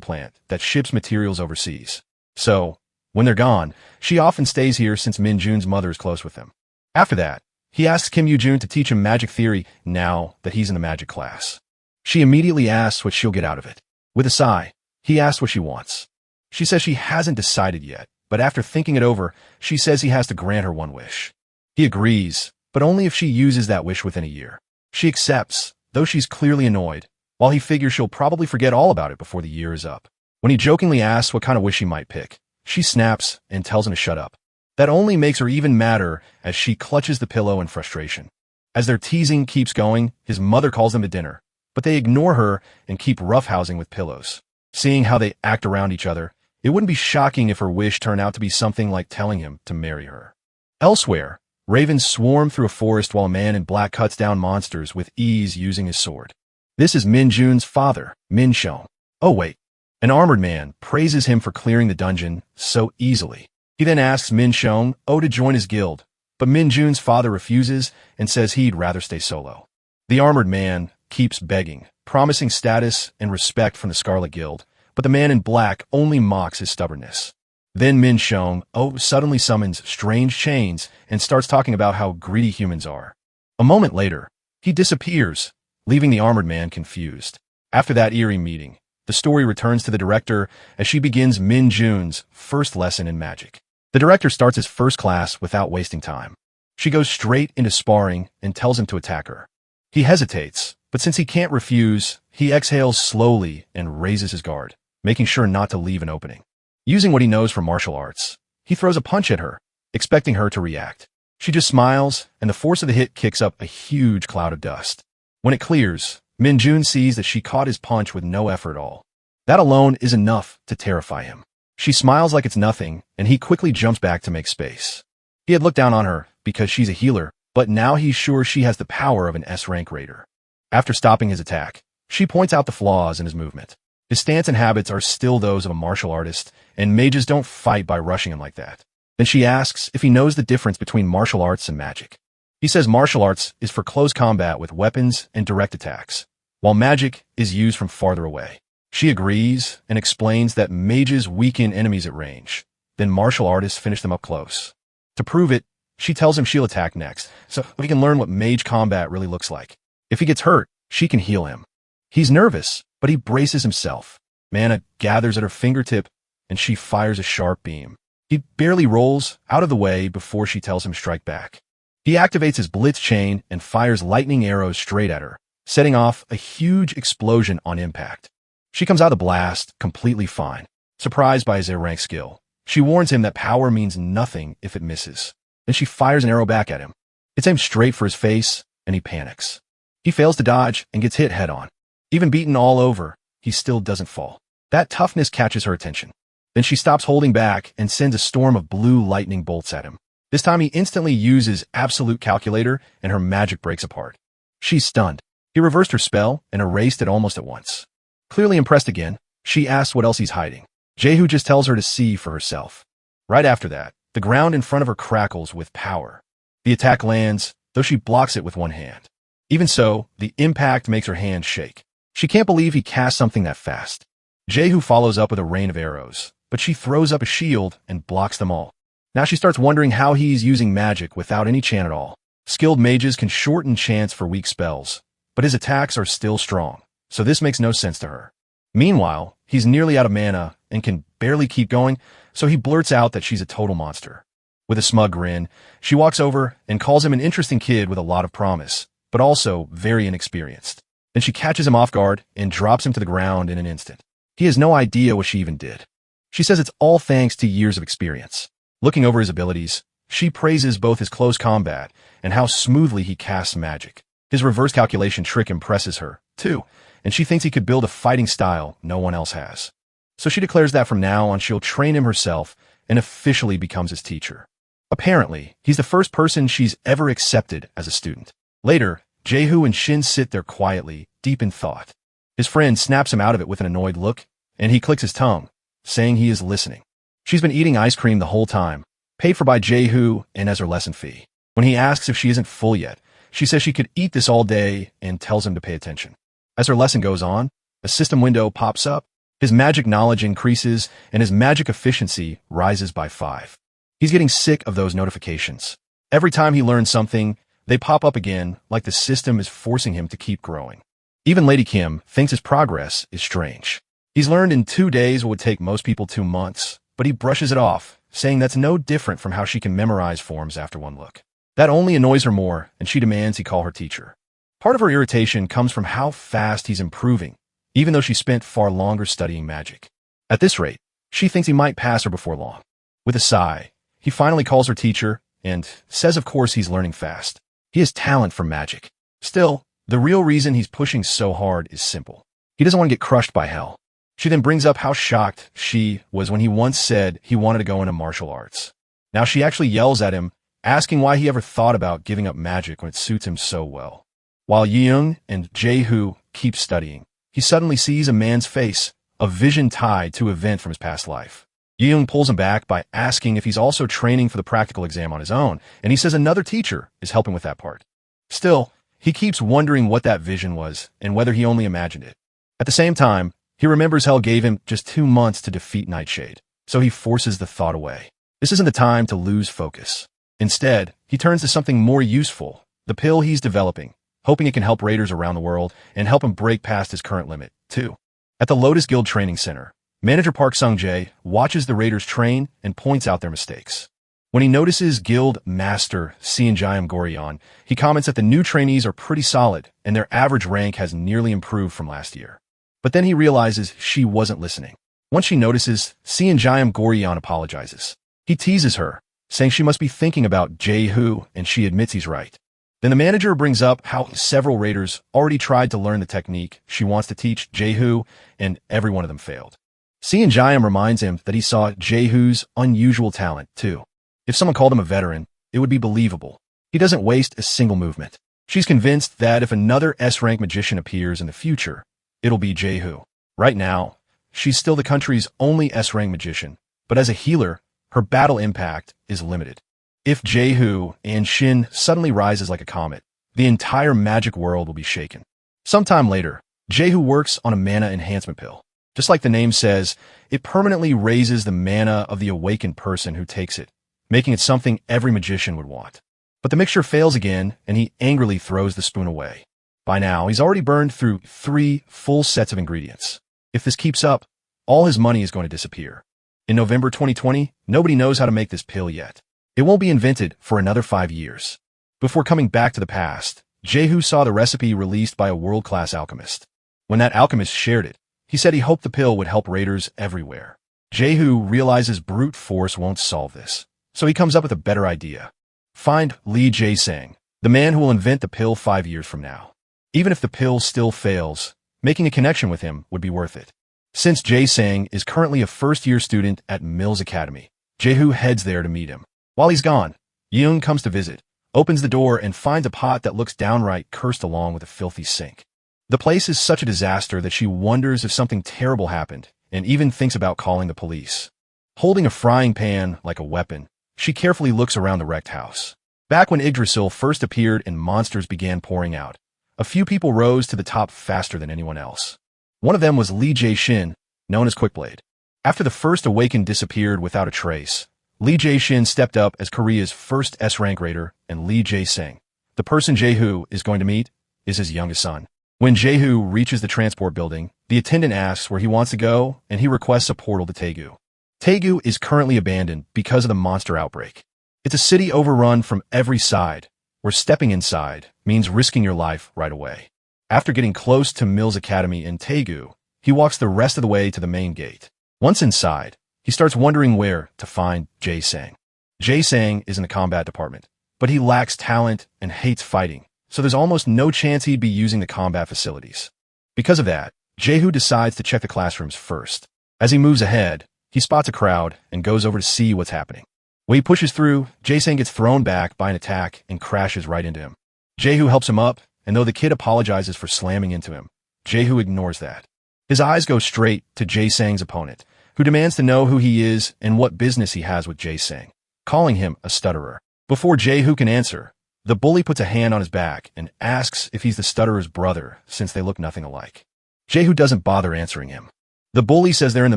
Speaker 1: plant that ships materials overseas. So, when they're gone, she often stays here since Min Jun's mother is close with him. After that, he asks Kim Yoo-jun to teach him magic theory now that he's in the magic class. She immediately asks what she'll get out of it. With a sigh, he asks what she wants. She says she hasn't decided yet, but after thinking it over, she says he has to grant her one wish. He agrees, but only if she uses that wish within a year. She accepts, though she's clearly annoyed, while he figures she'll probably forget all about it before the year is up. When he jokingly asks what kind of wish she might pick, she snaps and tells him to shut up. That only makes her even madder as she clutches the pillow in frustration. As their teasing keeps going, his mother calls them to dinner, but they ignore her and keep roughhousing with pillows. Seeing how they act around each other, it wouldn't be shocking if her wish turned out to be something like telling him to marry her. Elsewhere, ravens swarm through a forest while a man in black cuts down monsters with ease using his sword. This is Min Jun's father, Min Shong. Oh wait, an armored man praises him for clearing the dungeon so easily. He then asks Min Shong to join his guild, but Min Jun's father refuses and says he'd rather stay solo. The armored man keeps begging, promising status and respect from the Scarlet Guild, but the man in black only mocks his stubbornness. Then Min Shong suddenly summons strange chains and starts talking about how greedy humans are. A moment later, he disappears, leaving the armored man confused. After that eerie meeting, the story returns to the director as she begins Min Jun's first lesson in magic. The director starts his first class without wasting time. She goes straight into sparring and tells him to attack her. He hesitates, but since he can't refuse, he exhales slowly and raises his guard, making sure not to leave an opening. Using what he knows from martial arts, he throws a punch at her, expecting her to react. She just smiles, and the force of the hit kicks up a huge cloud of dust. When it clears, Min Jun sees that she caught his punch with no effort at all. That alone is enough to terrify him. She smiles like it's nothing, and he quickly jumps back to make space. He had looked down on her because she's a healer, but now he's sure she has the power of an S-rank raider. After stopping his attack, she points out the flaws in his movement. His stance and habits are still those of a martial artist, and mages don't fight by rushing him like that. Then she asks if he knows the difference between martial arts and magic. He says martial arts is for close combat with weapons and direct attacks, while magic is used from farther away. She agrees and explains that mages weaken enemies at range, then martial artists finish them up close. To prove it, she tells him she'll attack next, so he can learn what mage combat really looks like. If he gets hurt, she can heal him. He's nervous, but he braces himself. Mana gathers at her fingertip, and she fires a sharp beam. He barely rolls out of the way before she tells him strike back. He activates his blitz chain and fires lightning arrows straight at her, setting off a huge explosion on impact. She comes out of the blast completely fine, surprised by his air-rank skill. She warns him that power means nothing if it misses. Then she fires an arrow back at him. It's aimed straight for his face, and he panics. He fails to dodge and gets hit head-on. Even beaten all over, he still doesn't fall. That toughness catches her attention. Then she stops holding back and sends a storm of blue lightning bolts at him. This time he instantly uses Absolute Calculator, and her magic breaks apart. She's stunned. He reversed her spell and erased it almost at once. Clearly impressed again, she asks what else he's hiding. Jehu just tells her to see for herself. Right after that, the ground in front of her crackles with power. The attack lands, though she blocks it with one hand. Even so, the impact makes her hand shake. She can't believe he cast something that fast. Jehu follows up with a rain of arrows, but she throws up a shield and blocks them all. Now she starts wondering how he's using magic without any chant at all. Skilled mages can shorten chants for weak spells, but his attacks are still strong, so this makes no sense to her. Meanwhile, he's nearly out of mana and can barely keep going, so he blurts out that she's a total monster. With a smug grin, she walks over and calls him an interesting kid with a lot of promise, but also very inexperienced. Then she catches him off guard and drops him to the ground in an instant. He has no idea what she even did. She says it's all thanks to years of experience. Looking over his abilities, she praises both his close combat and how smoothly he casts magic. His reverse calculation trick impresses her, too, and she thinks he could build a fighting style no one else has. So she declares that from now on she'll train him herself and officially becomes his teacher. Apparently, he's the first person she's ever accepted as a student. Later, Jehu and Shin sit there quietly, deep in thought. His friend snaps him out of it with an annoyed look, and he clicks his tongue, saying he is listening. She's been eating ice cream the whole time, paid for by Jehu and as her lesson fee. When he asks if she isn't full yet, She says she could eat this all day and tells him to pay attention. As her lesson goes on, a system window pops up, his magic knowledge increases, and his magic efficiency rises by 5. He's getting sick of those notifications. Every time he learns something, they pop up again, like the system is forcing him to keep growing. Even Lady Kim thinks his progress is strange. He's learned in 2 days what would take most people 2 months, but he brushes it off, saying that's no different from how she can memorize forms after one look. That only annoys her more, and she demands he call her teacher. Part of her irritation comes from how fast he's improving, even though she spent far longer studying magic. At this rate, she thinks he might pass her before long. With a sigh, he finally calls her teacher and says of course he's learning fast. He has talent for magic. Still, the real reason he's pushing so hard is simple. He doesn't want to get crushed by hell. She then brings up how shocked she was when he once said he wanted to go into martial arts. Now she actually yells at him, asking why he ever thought about giving up magic when it suits him so well. While Yeung and Jae-hoo keep studying, he suddenly sees a man's face, a vision tied to an event from his past life. Yeung pulls him back by asking if he's also training for the practical exam on his own, and he says another teacher is helping with that part. Still, he keeps wondering what that vision was and whether he only imagined it. At the same time, he remembers Hell gave him just 2 months to defeat Nightshade, so he forces the thought away. This isn't the time to lose focus. Instead, he turns to something more useful, the pill he's developing, hoping it can help raiders around the world and help him break past his current limit, too. At the Lotus Guild Training Center, Manager Park Sung-jae watches the raiders train and points out their mistakes. When he notices Guild Master Seonjayam Goryeon, he comments that the new trainees are pretty solid and their average rank has nearly improved from last year. But then he realizes she wasn't listening. Once she notices, Seonjayam Goryeon apologizes. He teases her, saying she must be thinking about Jae-hoo, and she admits he's right. Then the manager brings up how several raiders already tried to learn the technique she wants to teach Jae-hoo, and every one of them failed. Seonjayam reminds him that he saw Jae-hoo's unusual talent, too. If someone called him a veteran, it would be believable. He doesn't waste a single movement. She's convinced that if another S-rank magician appears in the future, it'll be Jae-hoo. Right now, she's still the country's only S-rank magician, but as a healer, her battle impact is limited. If Jae-hoo and Shin suddenly rises like a comet, the entire magic world will be shaken. Sometime later, Jae-hoo works on a mana enhancement pill. Just like the name says, it permanently raises the mana of the awakened person who takes it, making it something every magician would want. But the mixture fails again, and he angrily throws the spoon away. By now, he's already burned through 3 full sets of ingredients. If this keeps up, all his money is going to disappear. In November 2020, nobody knows how to make this pill yet. It won't be invented for another 5 years. Before coming back to the past, Jae-hoo saw the recipe released by a world-class alchemist. When that alchemist shared it, he said he hoped the pill would help raiders everywhere. Jae-hoo realizes brute force won't solve this, so he comes up with a better idea. Find Lee Jae-sang, the man who will invent the pill 5 years from now. Even if the pill still fails, making a connection with him would be worth it. Since Jae-sang is currently a first-year student at Mills Academy, Jae-hoo heads there to meet him. While he's gone, Yeung comes to visit, opens the door, and finds a pot that looks downright cursed along with a filthy sink. The place is such a disaster that she wonders if something terrible happened, and even thinks about calling the police. Holding a frying pan like a weapon, she carefully looks around the wrecked house. Back when Yggdrasil first appeared and monsters began pouring out, a few people rose to the top faster than anyone else. One of them was Lee Jae-shin, known as Quickblade. After the first awakened disappeared without a trace, Lee Jae-shin stepped up as Korea's first S-rank raider, and Lee Jae-sang, the person Jae-hoo is going to meet, is his youngest son. When Jae-hoo reaches the transport building, the attendant asks where he wants to go, and he requests a portal to Taegu. Taegu is currently abandoned because of the monster outbreak. It's a city overrun from every side, where stepping inside means risking your life right away. After getting close to Mills Academy in Taegu, he walks the rest of the way to the main gate. Once inside, he starts wondering where to find Jae-sang. Jae-sang is in the combat department, but he lacks talent and hates fighting, so there's almost no chance he'd be using the combat facilities. Because of that, Jae-hoo decides to check the classrooms first. As he moves ahead, he spots a crowd and goes over to see what's happening. When he pushes through, Jae-sang gets thrown back by an attack and crashes right into him. Jae-hoo helps him up, and though the kid apologizes for slamming into him, Jae-hoo ignores that. His eyes go straight to Jae-sang's opponent, who demands to know who he is and what business he has with Jae-sang, calling him a stutterer. Before Jae-hoo can answer, The bully puts a hand on his back and asks if he's the stutterer's brother, since they look nothing alike. Jehu doesn't bother answering him. The bully says they're in the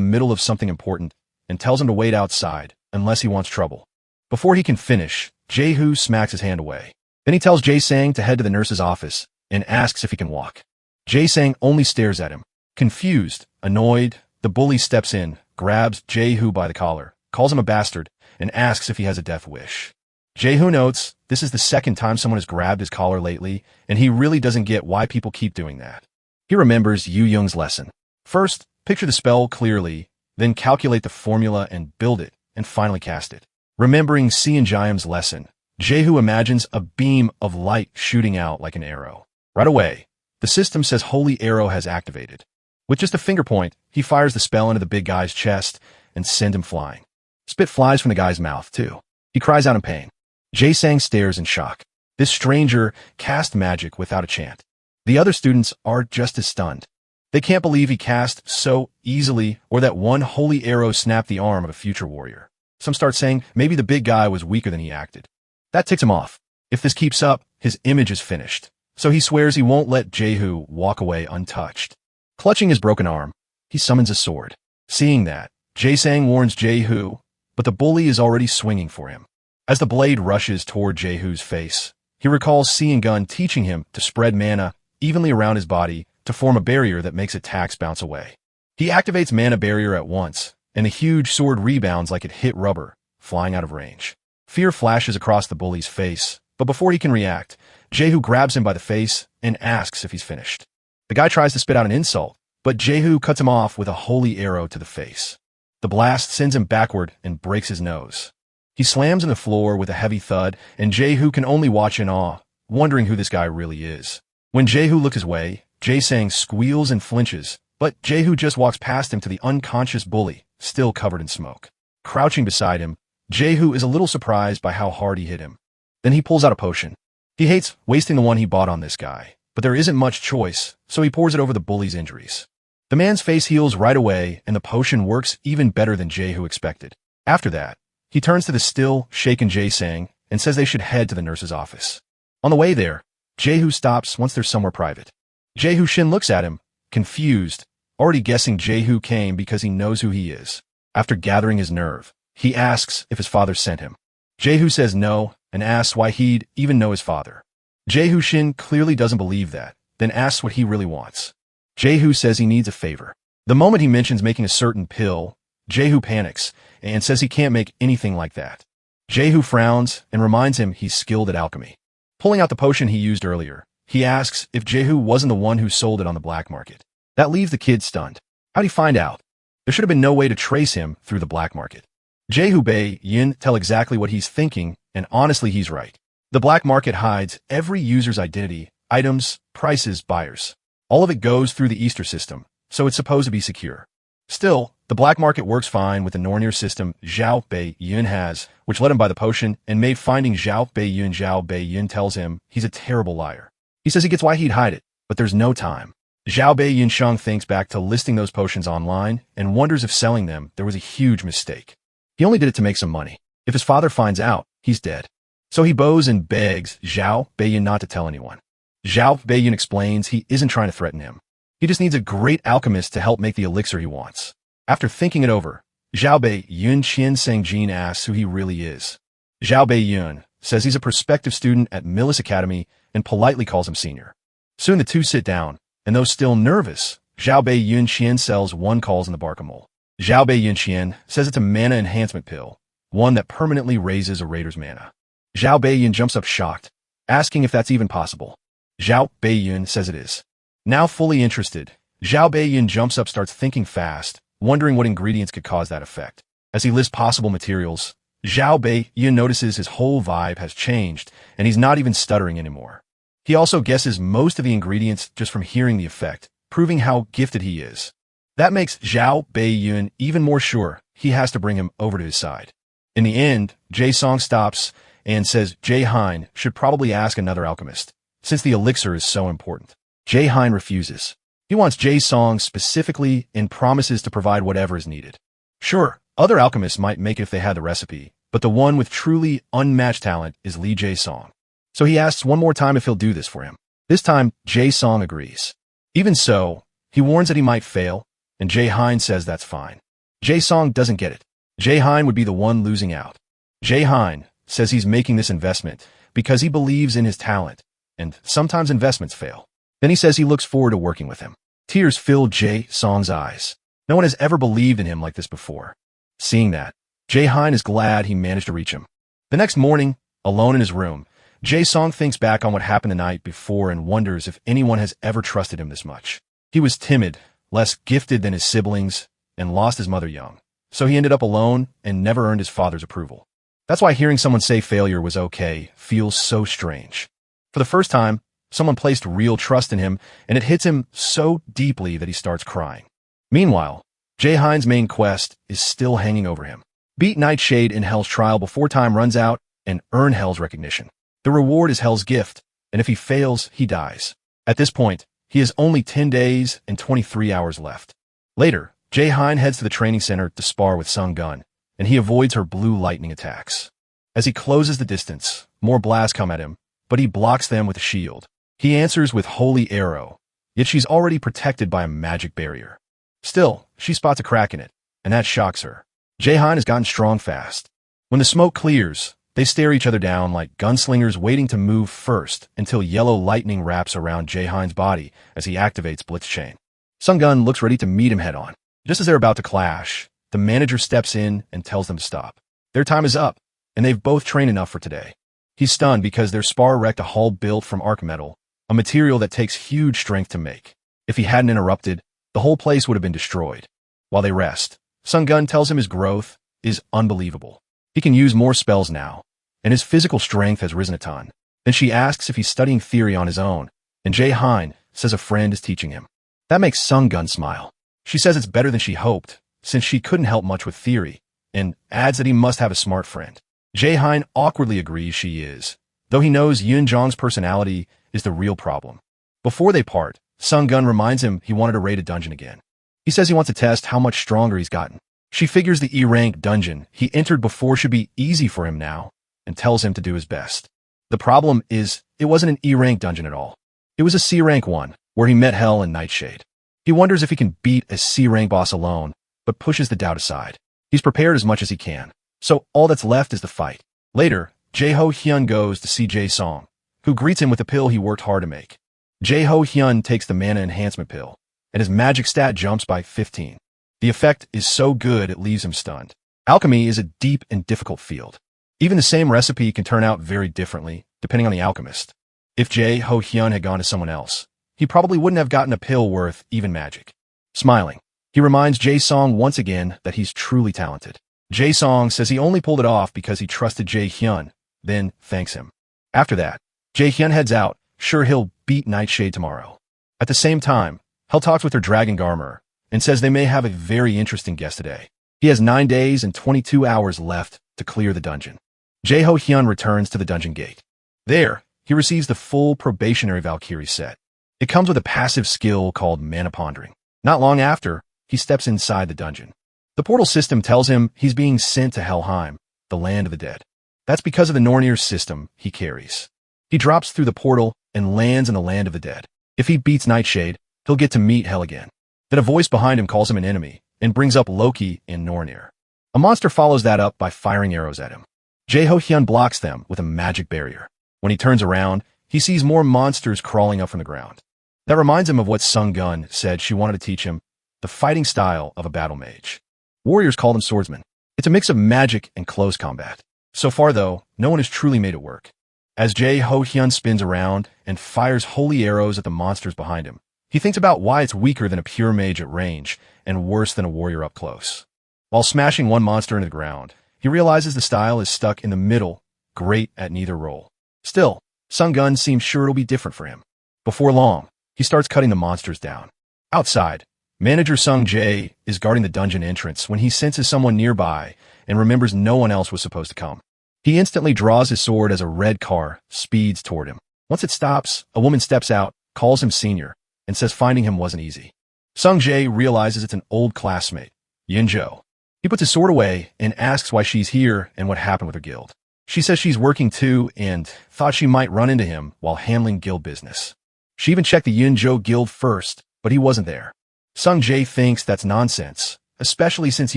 Speaker 1: middle of something important and tells him to wait outside unless he wants trouble. Before he can finish, Jehu smacks his hand away. Then he tells Jae-sang to head to the nurse's office and asks if he can walk. Jae-sang only stares at him. Confused, annoyed, the bully steps in, grabs Jehu by the collar, calls him a bastard, and asks if he has a death wish. Jehu notes this is the second time someone has grabbed his collar lately, and he really doesn't get why people keep doing that. He remembers Yu Young's lesson. First, picture the spell clearly, then calculate the formula and build it, and finally cast it. Remembering Seon Jaehyun's lesson, Jehu imagines a beam of light shooting out like an arrow. Right away, the system says Holy Arrow has activated. With just a finger point, he fires the spell into the big guy's chest and sends him flying. Spit flies from the guy's mouth, too. He cries out in pain. Jae-sang stares in shock. This stranger cast magic without a chant. The other students are just as stunned. They can't believe he cast so easily or that one holy arrow snapped the arm of a future warrior. Some start saying maybe the big guy was weaker than he acted. That ticks him off. If this keeps up, his image is finished. So he swears he won't let Jehu walk away untouched. Clutching his broken arm, he summons a sword. Seeing that, Jae-sang warns Jehu, but the bully is already swinging for him. As the blade rushes toward Jehu's face, he recalls Seon teaching him to spread mana evenly around his body to form a barrier that makes attacks bounce away. He activates mana barrier at once, and the huge sword rebounds like it hit rubber, flying out of range. Fear flashes across the bully's face, but before he can react, Jehu grabs him by the face and asks if he's finished. The guy tries to spit out an insult, but Jehu cuts him off with a holy arrow to the face. The blast sends him backward and breaks his nose. He slams on the floor with a heavy thud, and Jehu can only watch in awe, wondering who this guy really is. When Jehu looks his way, Jae-sang squeals and flinches, but Jehu just walks past him to the unconscious bully, still covered in smoke. Crouching beside him, Jehu is a little surprised by how hard he hit him. Then he pulls out a potion. He hates wasting the one he bought on this guy, but there isn't much choice, so he pours it over the bully's injuries. The man's face heals right away, and the potion works even better than Jehu expected. After that, he turns to the still, shaken Jae-sang and says they should head to the nurse's office. On the way there, Jehu stops once they're somewhere private. Jehu Shin looks at him, confused, already guessing Jehu came because he knows who he is. After gathering his nerve, he asks if his father sent him. Jehu says no and asks why he'd even know his father. Jehu Shin clearly doesn't believe that, then asks what he really wants. Jehu says he needs a favor. The moment he mentions making a certain pill, Jehu panics and says he can't make anything like that. Jehu frowns and reminds him he's skilled at alchemy. Pulling out the potion he used earlier, he asks if Jehu wasn't the one who sold it on the black market. That leaves the kid stunned. How'd he find out? There should have been no way to trace him through the black market. Jehu Bae-yin tell exactly what he's thinking, and honestly he's right. The black market hides every user's identity, items, prices, buyers. All of it goes through the Easter system, so it's supposed to be secure. Still, the black market works fine with the Nornir system Zhao Bae-yin has, which let him buy the potion and made finding Zhao Bae-yin. Zhao Bae-yin tells him he's a terrible liar. He says he gets why he'd hide it, but there's no time. Zhao Bae-yin Sheng thinks back to listing those potions online and wonders if selling them there was a huge mistake. He only did it to make some money. If his father finds out, he's dead. So he bows and begs Zhao Bae-yin not to tell anyone. Zhao Bae-yin explains he isn't trying to threaten him. He just needs a great alchemist to help make the elixir he wants. After thinking it over, Zhao Bae-yin Qian-sang-jin asks who he really is. Zhao Bae-yin says he's a prospective student at Millis Academy and politely calls him senior. Soon the two sit down, and though still nervous, Zhao Bae-yin Qian sells one calls in the Barkamol. Zhao Bae-yin Qian says it's a mana enhancement pill, one that permanently raises a raider's mana. Zhao Bae-yin jumps up shocked, asking if that's even possible. Zhao Bae-yin says it is. Now fully interested, Zhao Bae-yin jumps up, starts thinking fast, wondering what ingredients could cause that effect. As he lists possible materials, Zhao Bae-yin notices his whole vibe has changed, and he's not even stuttering anymore. He also guesses most of the ingredients just from hearing the effect, proving how gifted he is. That makes Zhao Bae-yin even more sure he has to bring him over to his side. In the end, Jae-song stops and says Jae-hein should probably ask another alchemist, since the elixir is so important. Jae-hein refuses. He wants Jae-song specifically and promises to provide whatever is needed. Sure, other alchemists might make it if they had the recipe, but the one with truly unmatched talent is Lee Jae-song. So he asks one more time if he'll do this for him. This time, Jae-sung agrees. Even so, he warns that he might fail, and Jae-hein says that's fine. Jae-sung doesn't get it. Jae-hein would be the one losing out. Jae-hein says he's making this investment because he believes in his talent, and sometimes investments fail. Then he says he looks forward to working with him. Tears fill Jae-sung's eyes. No one has ever believed in him like this before. Seeing that, Jae-hein is glad he managed to reach him. The next morning, alone in his room, Jae-sung thinks back on what happened the night before and wonders if anyone has ever trusted him this much. He was timid, less gifted than his siblings, and lost his mother young. So he ended up alone and never earned his father's approval. That's why hearing someone say failure was okay feels so strange. For the first time, someone placed real trust in him, and it hits him so deeply that he starts crying. Meanwhile, Jae-hein's main quest is still hanging over him. Beat Nightshade in Hell's trial before time runs out and earn Hell's recognition. The reward is Hell's gift, and if he fails, he dies. At this point, he has only 10 days and 23 hours left. Later, Jae-hein heads to the training center to spar with Sung-gun, and he avoids her blue lightning attacks. As he closes the distance, more blasts come at him, but he blocks them with a shield. He answers with Holy Arrow, yet she's already protected by a magic barrier. Still, she spots a crack in it, and that shocks her. Jae-hein has gotten strong fast. When the smoke clears, they stare each other down like gunslingers waiting to move first until yellow lightning wraps around Jae-hein's body as he activates Blitz Chain. Sung-gun looks ready to meet him head-on. Just as they're about to clash, the manager steps in and tells them to stop. Their time is up, and they've both trained enough for today. He's stunned because their spar wrecked a hull built from arc metal, a material that takes huge strength to make. If he hadn't interrupted, the whole place would have been destroyed. While they rest, Sung-gun tells him his growth is unbelievable. He can use more spells now, and his physical strength has risen a ton. Then she asks if he's studying theory on his own, and Jae-hein says a friend is teaching him. That makes Sung-gun smile. She says it's better than she hoped, since she couldn't help much with theory, and adds that he must have a smart friend. Jae-hein awkwardly agrees she is, though he knows Yoon-jong's personality is the real problem. Before they part, Sung-gun reminds him he wanted to raid a dungeon again. He says he wants to test how much stronger he's gotten. She figures the E-rank dungeon he entered before should be easy for him now, and tells him to do his best. The problem is, it wasn't an E-rank dungeon at all. It was a C-rank one, where he met Hell and Nightshade. He wonders if he can beat a C-rank boss alone, but pushes the doubt aside. He's prepared as much as he can, so all that's left is the fight. Later, Jae-ho-hyun goes to see Jae-sung, who greets him with the pill he worked hard to make. Jae-ho-hyun takes the mana enhancement pill, and his magic stat jumps by 15. The effect is so good it leaves him stunned. Alchemy is a deep and difficult field. Even the same recipe can turn out very differently, depending on the alchemist. If Jae-ho-hyun had gone to someone else, he probably wouldn't have gotten a pill worth even magic. Smiling, he reminds Jae-sung once again that he's truly talented. Jae-sung says he only pulled it off because he trusted Jae-hyun, then thanks him. After that, Jae-hyun heads out, sure he'll beat Nightshade tomorrow. At the same time, Hell talks with her dragon Garmer, and says they may have a very interesting guest today. He has 9 days and 22 hours left to clear the dungeon. Jae-ho-hyun returns to the dungeon gate. There, he receives the full probationary Valkyrie set. It comes with a passive skill called Mana Pondering. Not long after, he steps inside the dungeon. The portal system tells him he's being sent to Helheim, the land of the dead. That's because of the Nornir system he carries. He drops through the portal and lands in the land of the dead. If he beats Nightshade, he'll get to meet Hell again. Then a voice behind him calls him an enemy and brings up Loki in Nornir. A monster follows that up by firing arrows at him. Jae-ho-hyun blocks them with a magic barrier. When he turns around, he sees more monsters crawling up from the ground. That reminds him of what Sung-gun said she wanted to teach him, the fighting style of a battle mage. Warriors call them swordsmen. It's a mix of magic and close combat. So far, though, no one has truly made it work. As Jae-ho-hyun spins around and fires holy arrows at the monsters behind him, he thinks about why it's weaker than a pure mage at range and worse than a warrior up close. While smashing one monster into the ground, he realizes the style is stuck in the middle, great at neither role. Still, Sung-gun seems sure it'll be different for him. Before long, he starts cutting the monsters down. Outside, Manager Sung-jae is guarding the dungeon entrance when he senses someone nearby and remembers no one else was supposed to come. He instantly draws his sword as a red car speeds toward him. Once it stops, a woman steps out, calls him senior, and says finding him wasn't easy. Sung-jae realizes it's an old classmate, Yin-jo. He puts his sword away and asks why she's here and what happened with her guild. She says she's working too and thought she might run into him while handling guild business. She even checked the Yunjo guild first, but he wasn't there. Sung Jae thinks that's nonsense, especially since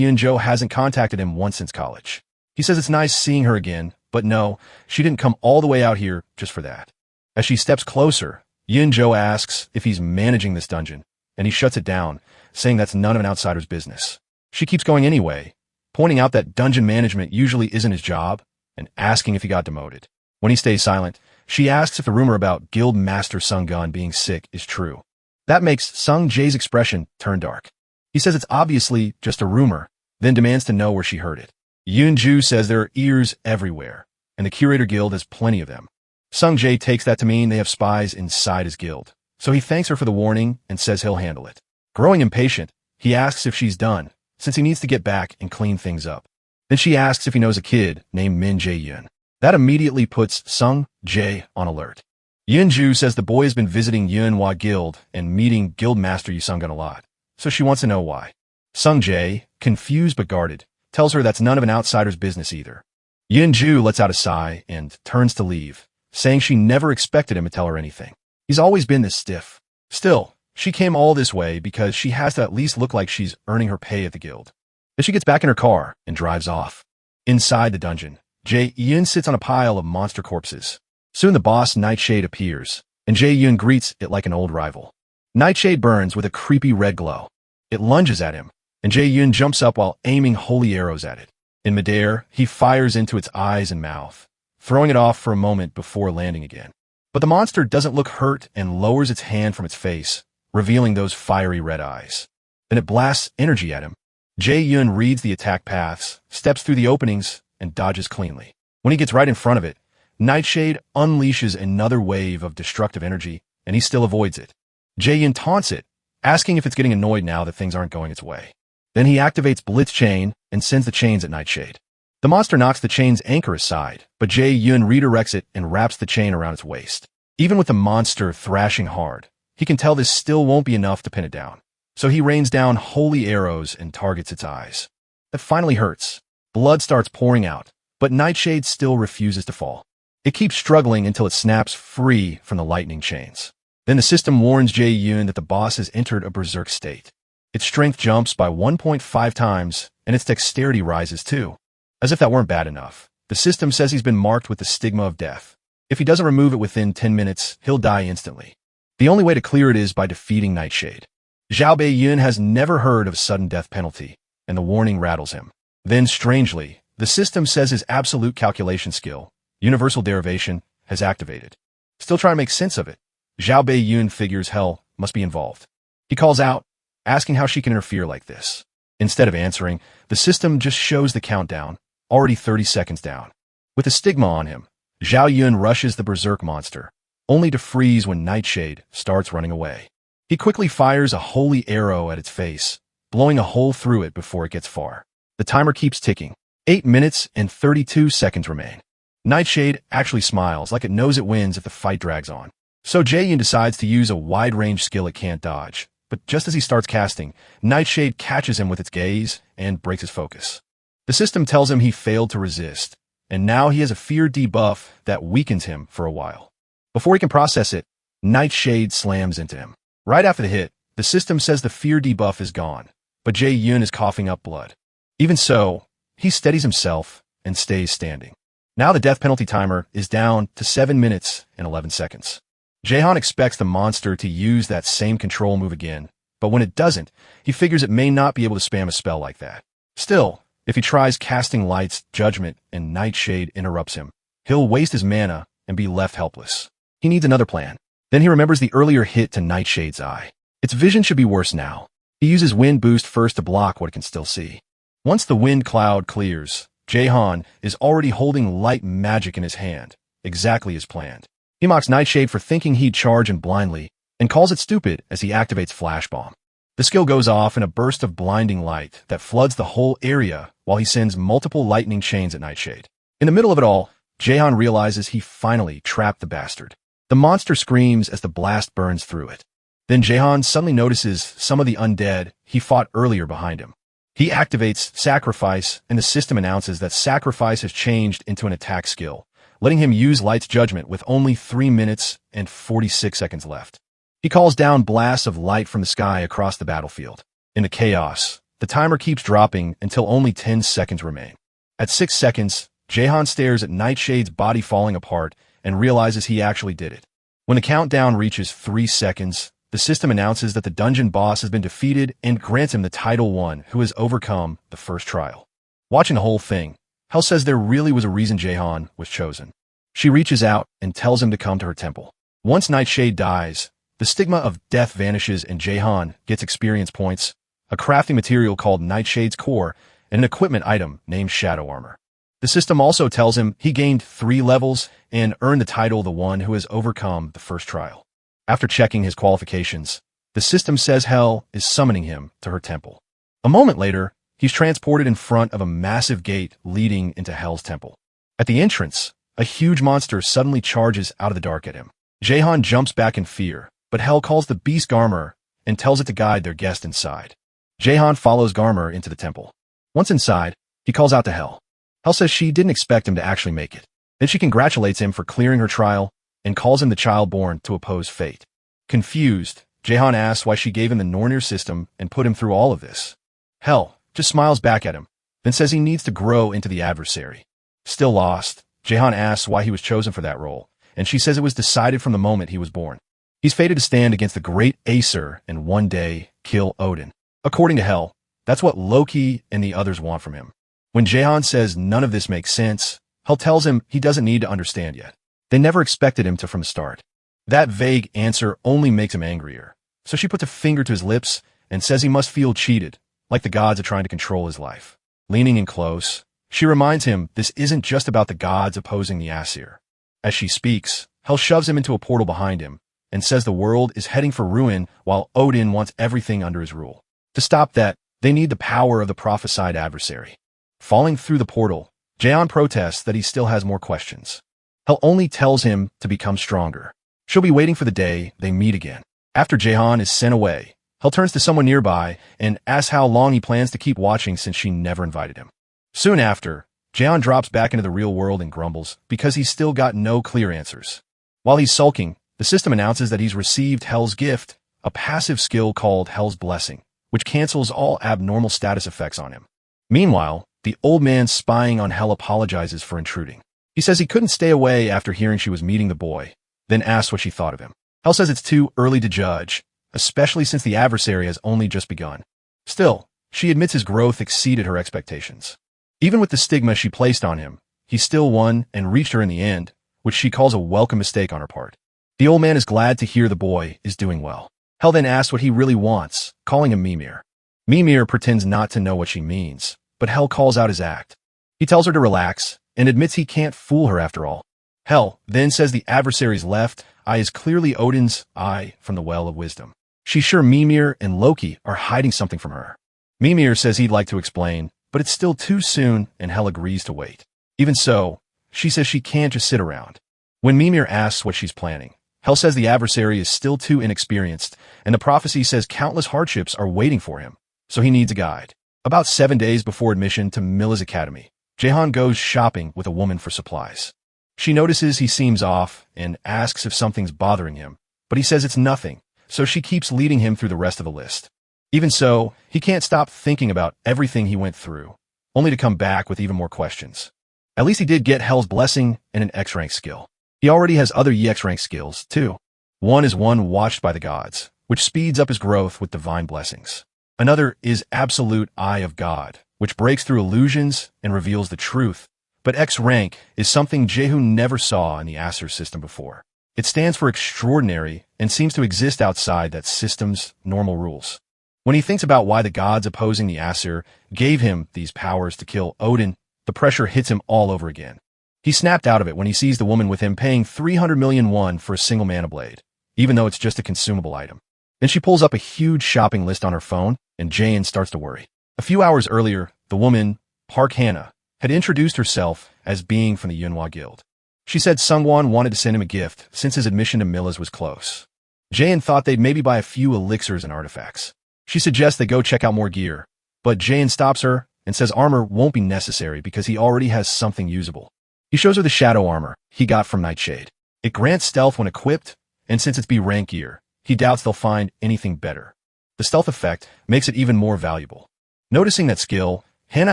Speaker 1: Yunjo hasn't contacted him once since college. He says it's nice seeing her again, but no, she didn't come all the way out here just for that. As she steps closer, Yunjo asks if he's managing this dungeon, and he shuts it down, saying that's none of an outsider's business. She keeps going anyway, pointing out that dungeon management usually isn't his job, and asking if he got demoted. When he stays silent, she asks if the rumor about Guild Master Sung Gun being sick is true. That makes Sung Jae's expression turn dark. He says it's obviously just a rumor, then demands to know where she heard it. Yoonju says there are ears everywhere, and the Curator Guild has plenty of them. Sung Jae takes that to mean they have spies inside his guild, so he thanks her for the warning and says he'll handle it. Growing impatient, he asks if she's done, since he needs to get back and clean things up. Then she asks if he knows a kid named Min Jae-yun. That immediately puts Sung Jae on alert. Yoonju says the boy has been visiting Yunhwa Guild and meeting Guildmaster Yu Sung-gun a lot, so she wants to know why. Sung Jae, confused but guarded, tells her that's none of an outsider's business either. Yoonju lets out a sigh and turns to leave, saying she never expected him to tell her anything. He's always been this stiff. Still, she came all this way because she has to at least look like she's earning her pay at the guild. Then she gets back in her car and drives off. Inside the dungeon, Jae-yun sits on a pile of monster corpses. Soon the boss Nightshade appears, and Jae-yun greets it like an old rival. Nightshade burns with a creepy red glow. It lunges at him, and Jae-yun jumps up while aiming holy arrows at it. In midair, he fires into its eyes and mouth, throwing it off for a moment before landing again. But the monster doesn't look hurt and lowers its hand from its face, revealing those fiery red eyes. Then it blasts energy at him. Jae-yun reads the attack paths, steps through the openings, and dodges cleanly. When he gets right in front of it, Nightshade unleashes another wave of destructive energy, and he still avoids it. Jae-yun taunts it, asking if it's getting annoyed now that things aren't going its way. Then he activates Blitz Chain and sends the chains at Nightshade. The monster knocks the chain's anchor aside, but Jae-yun redirects it and wraps the chain around its waist. Even with the monster thrashing hard, he can tell this still won't be enough to pin it down. So he rains down holy arrows and targets its eyes. That finally hurts. Blood starts pouring out, but Nightshade still refuses to fall. It keeps struggling until it snaps free from the lightning chains. Then the system warns Jae-yun that the boss has entered a berserk state. Its strength jumps by 1.5 times, and its dexterity rises too. As if that weren't bad enough, the system says he's been marked with the stigma of death. If he doesn't remove it within 10 minutes, he'll die instantly. The only way to clear it is by defeating Nightshade. Zhao Bei-yun has never heard of a sudden death penalty, and the warning rattles him. Then, strangely, the system says his absolute calculation skill, universal derivation, has activated. Still trying to make sense of it, Zhao Bei-yun figures hell must be involved. He calls out, asking how she can interfere like this. Instead of answering, the system just shows the countdown, already 30 seconds down. With a stigma on him, Zhao Yun rushes the berserk monster, only to freeze when Nightshade starts running away. He quickly fires a holy arrow at its face, blowing a hole through it before it gets far. The timer keeps ticking. 8 minutes and 32 seconds remain. Nightshade actually smiles like it knows it wins if the fight drags on. So Jae-yun decides to use a wide-range skill it can't dodge. But just as he starts casting, Nightshade catches him with its gaze and breaks his focus. The system tells him he failed to resist, and now he has a fear debuff that weakens him for a while. Before he can process it, Nightshade slams into him. Right after the hit, the system says the fear debuff is gone, but Jae-yun is coughing up blood. Even so, he steadies himself and stays standing. Now the death penalty timer is down to 7 minutes and 11 seconds. Jaehan expects the monster to use that same control move again, but when it doesn't, he figures it may not be able to spam a spell like that. Still, if he tries casting Light's Judgment and Nightshade interrupts him, he'll waste his mana and be left helpless. He needs another plan. Then he remembers the earlier hit to Nightshade's eye. Its vision should be worse now. He uses Wind Boost first to block what it can still see. Once the wind cloud clears, Jaehan is already holding light magic in his hand, exactly as planned. He mocks Nightshade for thinking he'd charge in blindly, and calls it stupid as he activates Flash Bomb. The skill goes off in a burst of blinding light that floods the whole area while he sends multiple lightning chains at Nightshade. In the middle of it all, Jaehan realizes he finally trapped the bastard. The monster screams as the blast burns through it. Then Jaehan suddenly notices some of the undead he fought earlier behind him. He activates Sacrifice, and the system announces that Sacrifice has changed into an attack skill, letting him use Light's Judgment with only 3 minutes and 46 seconds left. He calls down blasts of light from the sky across the battlefield. In the chaos, the timer keeps dropping until only 10 seconds remain. At 6 seconds, Jaehan stares at Nightshade's body falling apart and realizes he actually did it. When the countdown reaches 3 seconds, the system announces that the dungeon boss has been defeated and grants him the title one who has overcome the first trial. Watching the whole thing, Hel says there really was a reason Jaehan was chosen. She reaches out and tells him to come to her temple. Once Nightshade dies, the stigma of death vanishes and Jaehan gets experience points, a crafting material called Nightshade's Core, and an equipment item named Shadow Armor. The system also tells him he gained 3 levels and earned the title the one who has overcome the first trial. After checking his qualifications, the system says Hel is summoning him to her temple. A moment later, he's transported in front of a massive gate leading into Hel's temple. At the entrance, a huge monster suddenly charges out of the dark at him. Jaehan jumps back in fear, but Hel calls the beast Garmer and tells it to guide their guest inside. Jaehan follows Garmer into the temple. Once inside, he calls out to Hel. Hel says she didn't expect him to actually make it. Then she congratulates him for clearing her trial and calls him the child born to oppose fate. Confused, Jaehan asks why she gave him the Nornir system and put him through all of this. Hel just smiles back at him, then says he needs to grow into the adversary. Still lost, Jaehan asks why he was chosen for that role, and she says it was decided from the moment he was born. He's fated to stand against the great Aesir and one day kill Odin. According to Hel, that's what Loki and the others want from him. When Jaehan says none of this makes sense, Hel tells him he doesn't need to understand yet. They never expected him to from the start. That vague answer only makes him angrier, so she puts a finger to his lips and says he must feel cheated, like the gods are trying to control his life. Leaning in close, she reminds him this isn't just about the gods opposing the Aesir. As she speaks, Hel shoves him into a portal behind him and says the world is heading for ruin while Odin wants everything under his rule. To stop that, they need the power of the prophesied adversary. Falling through the portal, Jaehan protests that he still has more questions. Hel only tells him to become stronger. She'll be waiting for the day they meet again. After Jaehan is sent away, Hel turns to someone nearby and asks how long he plans to keep watching since she never invited him. Soon after, Jaehan drops back into the real world and grumbles because he's still got no clear answers. While he's sulking, the system announces that he's received Hel's gift, a passive skill called Hel's Blessing, which cancels all abnormal status effects on him. Meanwhile, the old man spying on Hel apologizes for intruding. He says he couldn't stay away after hearing she was meeting the boy, then asks what she thought of him. Hel says it's too early to judge, especially since the adversary has only just begun. Still, she admits his growth exceeded her expectations. Even with the stigma she placed on him, he still won and reached her in the end, which she calls a welcome mistake on her part. The old man is glad to hear the boy is doing well. Hel then asks what he really wants, calling him Mimir. Mimir pretends not to know what she means, but Hel calls out his act. He tells her to relax and admits he can't fool her after all. Hel then says the adversary's left eye is clearly Odin's eye from the Well of Wisdom. She's sure Mimir and Loki are hiding something from her. Mimir says he'd like to explain, but it's still too soon and Hel agrees to wait. Even so, she says she can't just sit around. When Mimir asks what she's planning, Hel says the adversary is still too inexperienced, and the prophecy says countless hardships are waiting for him, so he needs a guide. About 7 days before admission to Milla's academy, Jaehan goes shopping with a woman for supplies. She notices he seems off and asks if something's bothering him, but he says it's nothing, so she keeps leading him through the rest of the list. Even so, he can't stop thinking about everything he went through, only to come back with even more questions. At least he did get Hel's Blessing and an X-rank skill. He already has other EX-rank skills, too. One is one watched by the gods, which speeds up his growth with divine blessings. Another is Absolute Eye of God, which breaks through illusions and reveals the truth. But X-rank is something Jehu never saw in the Aesir system before. It stands for extraordinary and seems to exist outside that system's normal rules. When he thinks about why the gods opposing the Aesir gave him these powers to kill Odin, the pressure hits him all over again. He snapped out of it when he sees the woman with him paying 300 million won for a single mana blade, even though it's just a consumable item. Then she pulls up a huge shopping list on her phone, and Jaehan starts to worry. A few hours earlier, the woman, Park Hannah, had introduced herself as being from the Yunhua Guild. She said Sungwon wanted to send him a gift since his admission to Milla's was close. Jaehan thought they'd maybe buy a few elixirs and artifacts. She suggests they go check out more gear, But Jaein stops her and says armor won't be necessary because he already has something usable. He shows her the shadow armor he got from Nightshade. It grants stealth when equipped, and since it's B rank gear, he doubts they'll find anything better. The stealth effect makes it even more valuable. Noticing that skill, Hannah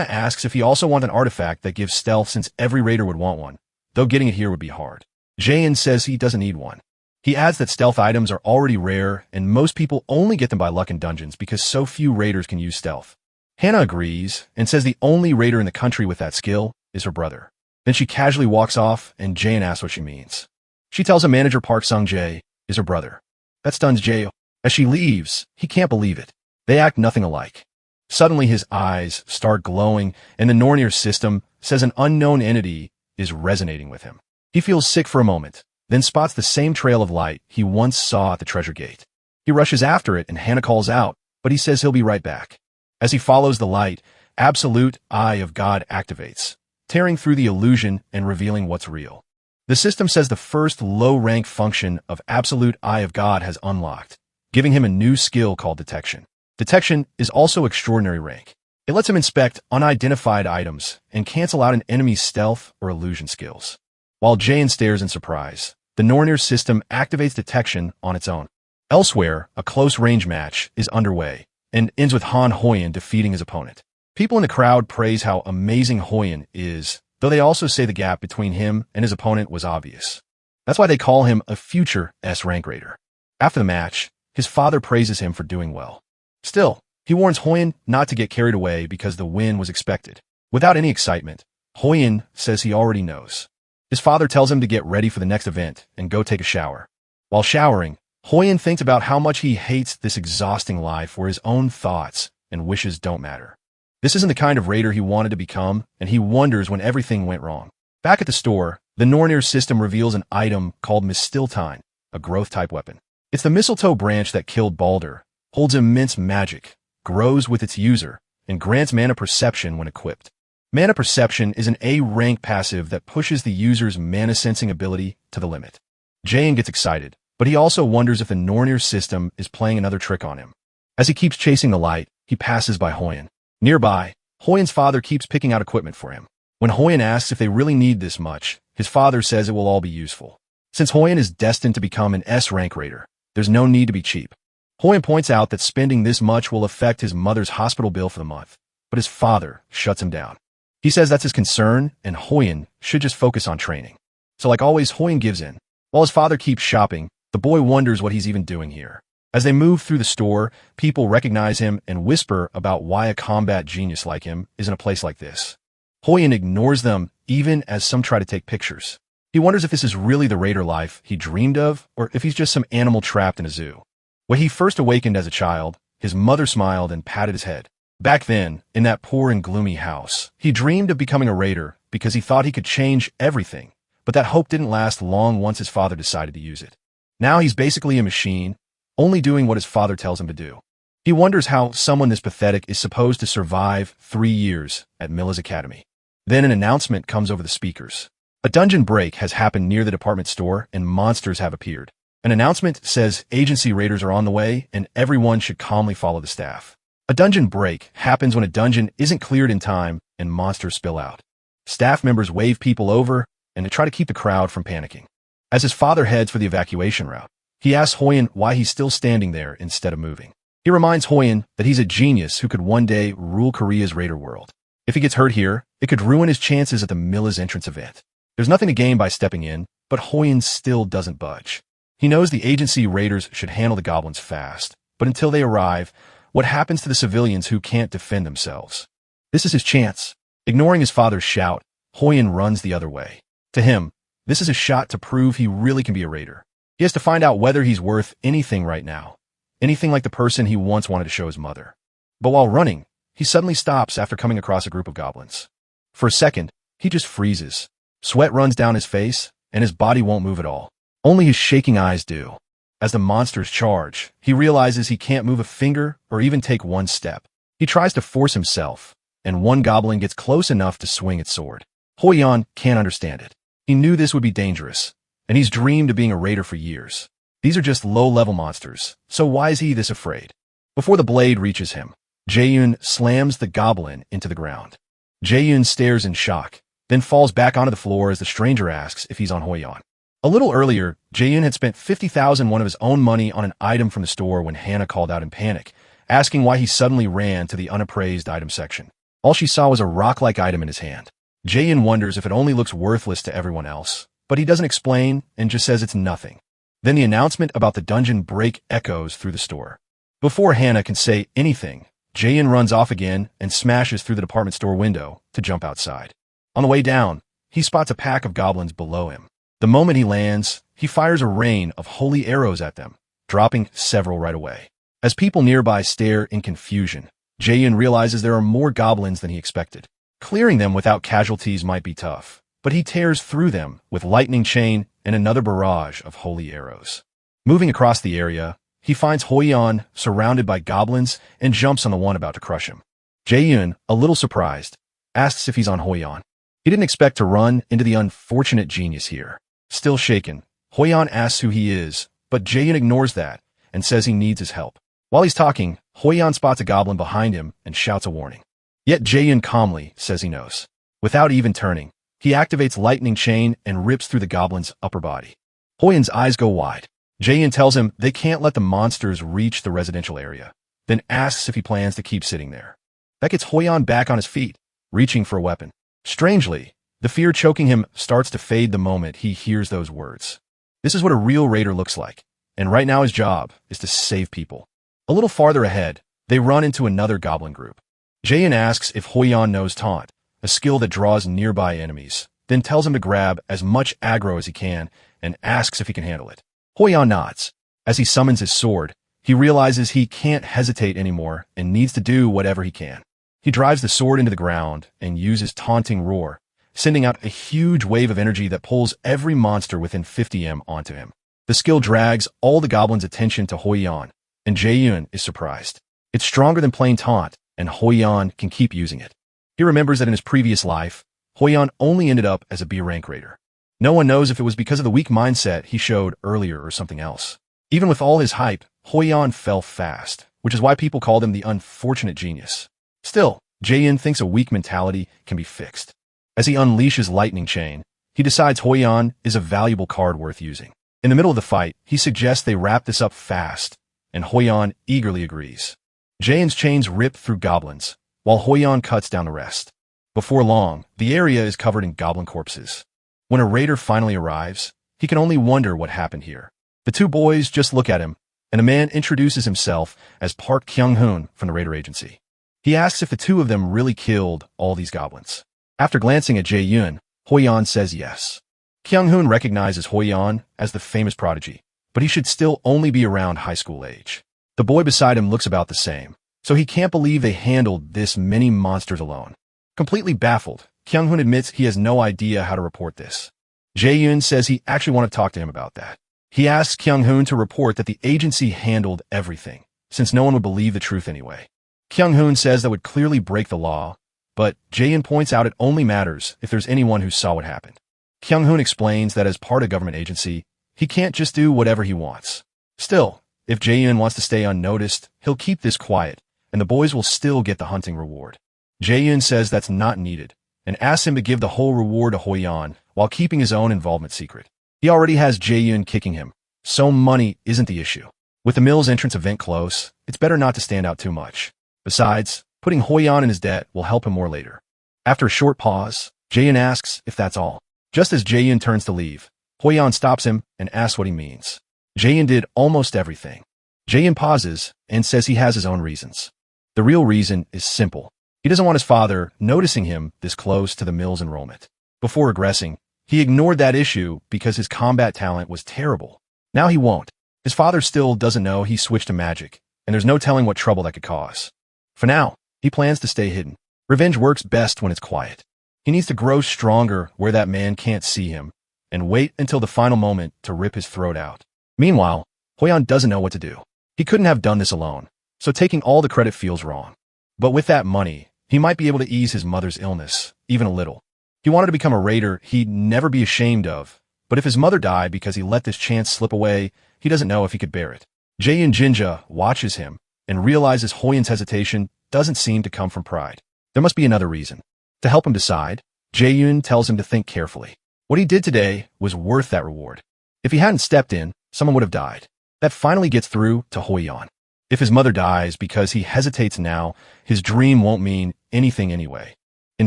Speaker 1: asks if he also wants an artifact that gives stealth since every raider would want one, though getting it here would be hard. Jaein says he doesn't need one. He adds that stealth items are already rare and most people only get them by luck in dungeons because so few raiders can use stealth. Hannah agrees and says the only raider in the country with that skill is her brother. Then she casually walks off and Jaein asks what she means. She tells him manager Park Sung-jae is her brother. That stuns Jae. As she leaves, he can't believe it. They act nothing alike. Suddenly his eyes start glowing and the Nornir system says an unknown entity is resonating with him. He feels sick for a moment, then spots the same trail of light he once saw at the treasure gate. He rushes after it and Hannah calls out, but he says he'll be right back. As he follows the light, Absolute Eye of God activates, tearing through the illusion and revealing what's real. The system says the first low-rank function of Absolute Eye of God has unlocked, giving him a new skill called Detection. Detection is also extraordinary rank. It lets him inspect unidentified items and cancel out an enemy's stealth or illusion skills. While Jaein stares in surprise, the Nornir system activates Detection on its own. Elsewhere, a close-range match is underway and ends with Han Hoyen defeating his opponent. People in the crowd praise how amazing Hoyen is, though they also say the gap between him and his opponent was obvious. That's why they call him a future S-rank raider. After the match, his father praises him for doing well. Still, he warns Hoyen not to get carried away because the win was expected. Without any excitement, Hoyen says he already knows. His father tells him to get ready for the next event and go take a shower. While showering, Hoyen thinks about how much he hates this exhausting life where his own thoughts and wishes don't matter. This isn't the kind of raider he wanted to become, and he wonders when everything went wrong. Back at the store, the Nornir system reveals an item called Mistiltine, a growth-type weapon. It's the mistletoe branch that killed Baldur, holds immense magic, grows with its user, and grants mana perception when equipped. Mana perception is an A-rank passive that pushes the user's mana-sensing ability to the limit. Jaein gets excited, but he also wonders if the Nornir system is playing another trick on him. As he keeps chasing the light, he passes by Hoyen. Nearby, Hoyen's father keeps picking out equipment for him. When Hoyen asks if they really need this much, his father says it will all be useful. Since Hoyen is destined to become an S-rank raider, there's no need to be cheap. Hoyen points out that spending this much will affect his mother's hospital bill for the month, but his father shuts him down. He says that's his concern, and Hoyen should just focus on training. So like always, Hoyen gives in. While his father keeps shopping, the boy wonders what he's even doing here. As they move through the store, people recognize him and whisper about why a combat genius like him is in a place like this. Hoyen ignores them, even as some try to take pictures. He wonders if this is really the raider life he dreamed of, or if he's just some animal trapped in a zoo. When he first awakened as a child, his mother smiled and patted his head. Back then, in that poor and gloomy house, he dreamed of becoming a raider because he thought he could change everything, but that hope didn't last long once his father decided to use it. Now he's basically a machine, only doing what his father tells him to do. He wonders how someone this pathetic is supposed to survive 3 years at Milla's academy. Then an announcement comes over the speakers. A dungeon break has happened near the department store and monsters have appeared. An announcement says agency raiders are on the way and everyone should calmly follow the staff. A dungeon break happens when a dungeon isn't cleared in time and monsters spill out. Staff members wave people over and they try to keep the crowd from panicking. As his father heads for the evacuation route, he asks Hoyen why he's still standing there instead of moving. He reminds Hoyen that he's a genius who could one day rule Korea's raider world. If he gets hurt here, it could ruin his chances at the Milla's entrance event. There's nothing to gain by stepping in, but Hoyen still doesn't budge. He knows the agency raiders should handle the goblins fast, but until they arrive, what happens to the civilians who can't defend themselves? This is his chance. Ignoring his father's shout, Hoyen runs the other way. To him, this is a shot to prove he really can be a raider. He has to find out whether he's worth anything right now. Anything like the person he once wanted to show his mother. But while running, he suddenly stops after coming across a group of goblins. For a second, he just freezes. Sweat runs down his face, and his body won't move at all. Only his shaking eyes do. As the monsters charge, he realizes he can't move a finger or even take one step. He tries to force himself, and one goblin gets close enough to swing its sword. Hoyen can't understand it. He knew this would be dangerous, and he's dreamed of being a raider for years. These are just low-level monsters, so why is he this afraid? Before the blade reaches him, Jae-yoon slams the goblin into the ground. Jae-yoon stares in shock, then falls back onto the floor as the stranger asks if he's on Hoi-yeon. A little earlier, Jae-yoon had spent 50,000 won of his own money on an item from the store when Hannah called out in panic, asking why he suddenly ran to the unappraised item section. All she saw was a rock-like item in his hand. Jae-yoon wonders if it only looks worthless to everyone else, but he doesn't explain and just says it's nothing. Then the announcement about the dungeon break echoes through the store. Before Hannah can say anything, Jae-yoon runs off again and smashes through the department store window to jump outside. On the way down, he spots a pack of goblins below him. The moment he lands, he fires a rain of holy arrows at them, dropping several right away. As people nearby stare in confusion, Jae-yoon realizes there are more goblins than he expected. Clearing them without casualties might be tough, but he tears through them with lightning chain and another barrage of holy arrows. Moving across the area, he finds Hoi-yeon surrounded by goblins and jumps on the one about to crush him. Jae-yoon, a little surprised, asks if he's on Hoi-yeon. He didn't expect to run into the unfortunate genius here. Still shaken, Hoi-yeon asks who he is, but Jae-yoon ignores that and says he needs his help. While he's talking, Hoi-yeon spots a goblin behind him and shouts a warning. Yet Jae-yoon calmly says he knows. Without even turning, he activates lightning chain and rips through the goblin's upper body. Hoi-yeon's eyes go wide. Jae-yoon tells him they can't let the monsters reach the residential area, then asks if he plans to keep sitting there. That gets Hoi-yeon back on his feet, reaching for a weapon. Strangely, the fear choking him starts to fade the moment he hears those words. This is what a real raider looks like, and right now his job is to save people. A little farther ahead, they run into another goblin group. Jae-yoon asks if Hoi-yeon knows taunt, a skill that draws nearby enemies, then tells him to grab as much aggro as he can and asks if he can handle it. Hoi-yeon nods. As he summons his sword, he realizes he can't hesitate anymore and needs to do whatever he can. He drives the sword into the ground and uses taunting roar, sending out a huge wave of energy that pulls every monster within 50 m onto him. The skill drags all the goblins' attention to Hoi-yeon, and Jae-yoon is surprised. It's stronger than plain taunt, and Hoi-yeon can keep using it. He remembers that in his previous life, Hoi-yeon only ended up as a B-rank raider. No one knows if it was because of the weak mindset he showed earlier or something else. Even with all his hype, Hoi-yeon fell fast, which is why people called him the unfortunate genius. Still, Jae-yoon thinks a weak mentality can be fixed. As he unleashes lightning chain, he decides Hoi-yeon is a valuable card worth using. In the middle of the fight, he suggests they wrap this up fast, and Hoi-yeon eagerly agrees. Jae-yoon's chains rip through goblins, while Hoi-yeon cuts down the rest. Before long, the area is covered in goblin corpses. When a raider finally arrives, he can only wonder what happened here. The two boys just look at him, and a man introduces himself as Park Kyung-hoon from the raider agency. He asks if the two of them really killed all these goblins. After glancing at Jae-yoon, Hoi-yeon says yes. Kyung-hoon recognizes Hoi-yeon as the famous prodigy, but he should still only be around high school age. The boy beside him looks about the same, so he can't believe they handled this many monsters alone. Completely baffled, Kyung-hoon admits he has no idea how to report this. Jae-yoon says he actually wanted to talk to him about that. He asks Kyung-hoon to report that the agency handled everything, since no one would believe the truth anyway. Kyung-hoon says that would clearly break the law, but Jae-yoon points out it only matters if there's anyone who saw what happened. Kyung-hoon explains that as part of government agency, he can't just do whatever he wants. Still, if Jae-yoon wants to stay unnoticed, he'll keep this quiet, and the boys will still get the hunting reward. Jae-yoon says that's not needed, and asks him to give the whole reward to Hoi-yeon while keeping his own involvement secret. He already has Jae-yoon kicking him, so money isn't the issue. With the Mill's entrance event close, it's better not to stand out too much. Besides, putting Hoi-yeon in his debt will help him more later. After a short pause, Jae-yoon asks if that's all. Just as Jae-yoon turns to leave, Hoi-yeon stops him and asks what he means. Jae-yoon did almost everything. Jae-yoon pauses and says he has his own reasons. The real reason is simple. He doesn't want his father noticing him this close to the Mill's enrollment. Before regressing, he ignored that issue because his combat talent was terrible. Now he won't. His father still doesn't know he switched to magic, and there's no telling what trouble that could cause. For now, he plans to stay hidden. Revenge works best when it's quiet. He needs to grow stronger where that man can't see him, and wait until the final moment to rip his throat out. Meanwhile, Hoi-yeon doesn't know what to do. He couldn't have done this alone, so taking all the credit feels wrong. But with that money, he might be able to ease his mother's illness, even a little. He wanted to become a raider he'd never be ashamed of, but if his mother died because he let this chance slip away, he doesn't know if he could bear it. Jae-yoon Jinja watches him and realizes Hoi-yeon's hesitation doesn't seem to come from pride. There must be another reason. To help him decide, Jae-yoon tells him to think carefully. What he did today was worth that reward. If he hadn't stepped in, someone would have died. That finally gets through to Hoyeon. If his mother dies because he hesitates now, his dream won't mean anything anyway. In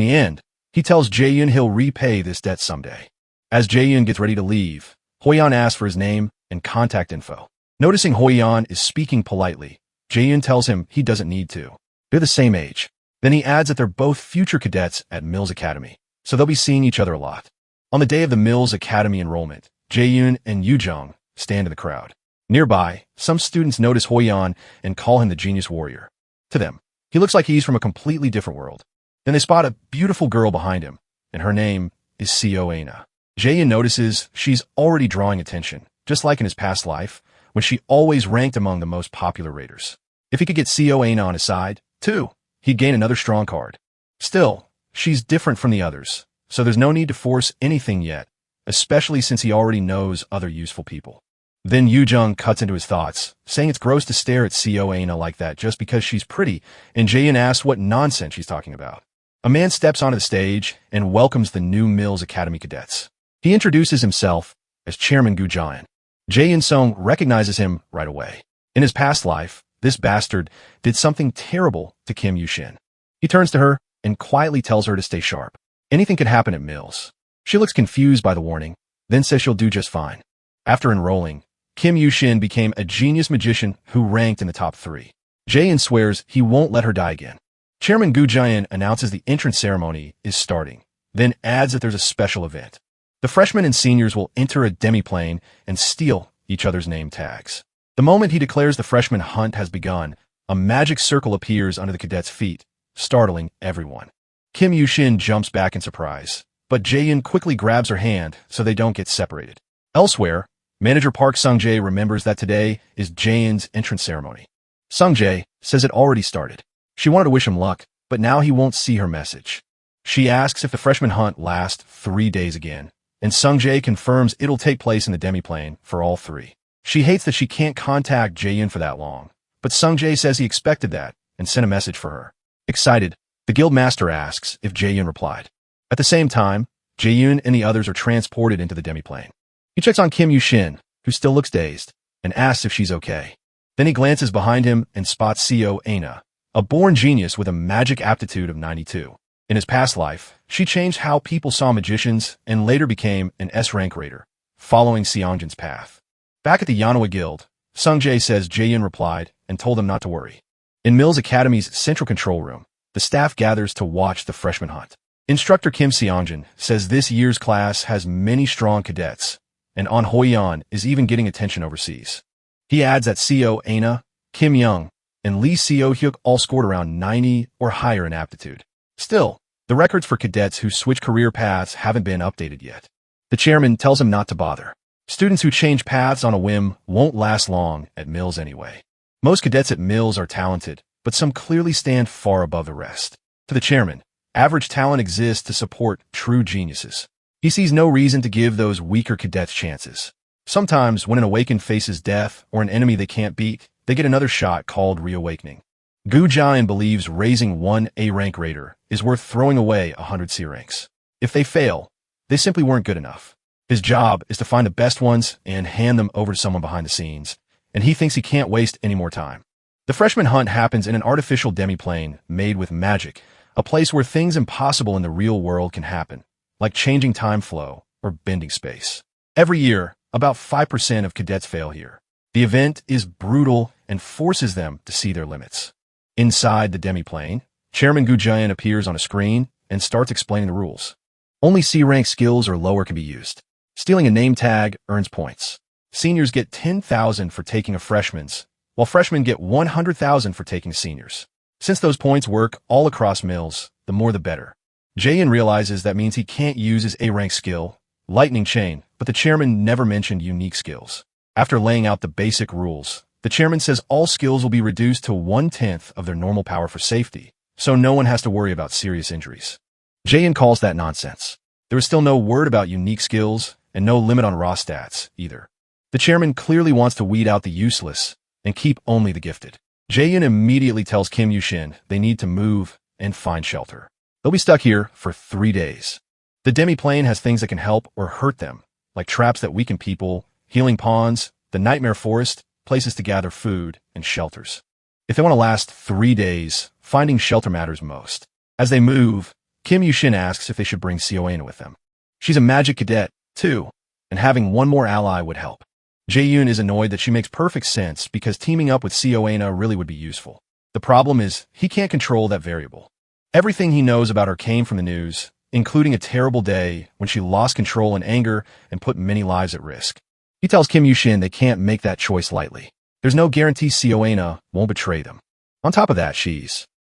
Speaker 1: the end, he tells Jae-yoon he'll repay this debt someday. As Jae-yoon gets ready to leave, Hoyeon asks for his name and contact info. Noticing Hoyeon is speaking politely, Jae-yoon tells him he doesn't need to. They're the same age. Then he adds that they're both future cadets at Mills Academy, so they'll be seeing each other a lot. On the day of the Mills Academy enrollment, Jae-yoon and Yoo-jung stand in the crowd. Nearby, some students notice Hoyeon and call him the genius warrior. To them, he looks like he's from a completely different world. Then they spot a beautiful girl behind him, and her name is Seo Aina. Jae-yoon notices she's already drawing attention, just like in his past life, when she always ranked among the most popular raiders. If he could get Seo Aina on his side, too, he'd gain another strong card. Still, she's different from the others, so there's no need to force anything yet, especially since he already knows other useful people. Then Yoo-jung cuts into his thoughts, saying it's gross to stare at Seo Aina like that just because she's pretty, and Jae-yoon asks what nonsense she's talking about. A man steps onto the stage and welcomes the new Mills Academy cadets. He introduces himself as Chairman Gu Jae-in. Jae-in-sung recognizes him right away. In his past life, this bastard did something terrible to Kim Yu-shin. He turns to her and quietly tells her to stay sharp. Anything could happen at Mills. She looks confused by the warning, then says she'll do just fine. After enrolling, Kim Yu-shin became a genius magician who ranked in the top 3. Jae-in swears he won't let her die again. Chairman Gu Jae-in announces the entrance ceremony is starting, then adds that there's a special event. The freshmen and seniors will enter a demiplane and steal each other's name tags. The moment he declares the freshman hunt has begun, a magic circle appears under the cadets' feet, startling everyone. Kim Yu-shin jumps back in surprise, but Jae-in quickly grabs her hand so they don't get separated. Elsewhere, Manager Park Sung-jae remembers that today is Jae-in's entrance ceremony. Sung-jae says it already started. She wanted to wish him luck, but now he won't see her message. She asks if the freshman hunt lasts 3 days again, and Sung-jae confirms it'll take place in the demiplane for all 3. She hates that she can't contact Jae-in for that long, but Sung-jae says he expected that and sent a message for her. Excited, the guild master asks if Jae-in replied. At the same time, Jae-in and the others are transported into the demiplane. He checks on Kim Yu-shin, who still looks dazed, and asks if she's okay. Then he glances behind him and spots Seo Aina, a born genius with a magic aptitude of 92. In his past life, she changed how people saw magicians and later became an S-rank raider, following Seongjin's path. Back at the Yanhua Guild, Sung-jae says Jae-in replied and told him not to worry. In Mills Academy's central control room, the staff gathers to watch the freshman hunt. Instructor Kim Seongjin says this year's class has many strong cadets, and An Hoyeon is even getting attention overseas. He adds that Seo Aina, Kim Young, and Lee Seo-hyuk all scored around 90 or higher in aptitude. Still, the records for cadets who switch career paths haven't been updated yet. The chairman tells him not to bother. Students who change paths on a whim won't last long at Mills anyway. Most cadets at Mills are talented, but some clearly stand far above the rest. To the chairman, average talent exists to support true geniuses. He sees no reason to give those weaker cadets chances. Sometimes, when an awakened faces death or an enemy they can't beat, they get another shot called reawakening. Gu Jae-in believes raising one A-rank raider is worth throwing away 100 C-ranks. If they fail, they simply weren't good enough. His job is to find the best ones and hand them over to someone behind the scenes, and he thinks he can't waste any more time. The freshman hunt happens in an artificial demiplane made with magic, a place where things impossible in the real world can happen, like changing time flow or bending space. Every year, about 5% of cadets fail here. The event is brutal and forces them to see their limits. Inside the demiplane, Chairman Gu Jae-in appears on a screen and starts explaining the rules. Only C-rank skills or lower can be used. Stealing a name tag earns points. Seniors get 10,000 for taking a freshman's, while freshmen get 100,000 for taking seniors. Since those points work all across Mills, the more the better. Jae-in realizes that means he can't use his A-rank skill, Lightning Chain, but the chairman never mentioned unique skills. After laying out the basic rules, the chairman says all skills will be reduced to 1/10 of their normal power for safety, so no one has to worry about serious injuries. Jae-in calls that nonsense. There is still no word about unique skills and no limit on raw stats, either. The chairman clearly wants to weed out the useless and keep only the gifted. Jae-yoon immediately tells Kim Yu-shin they need to move and find shelter. They'll be stuck here for 3 days. The demi-plane has things that can help or hurt them, like traps that weaken people, healing ponds, the nightmare forest, places to gather food, and shelters. If they want to last 3 days, finding shelter matters most. As they move, Kim Yu-shin asks if they should bring Sioena with them. She's a magic cadet, too, and having one more ally would help. Jae-yoon is annoyed that she makes perfect sense because teaming up with Sioena really would be useful. The problem is, he can't control that variable. Everything he knows about her came from the news, including a terrible day when she lost control in anger and put many lives at risk. He tells Kim Yu-shin they can't make that choice lightly. There's no guarantee Sioena won't betray them. On top of that, she's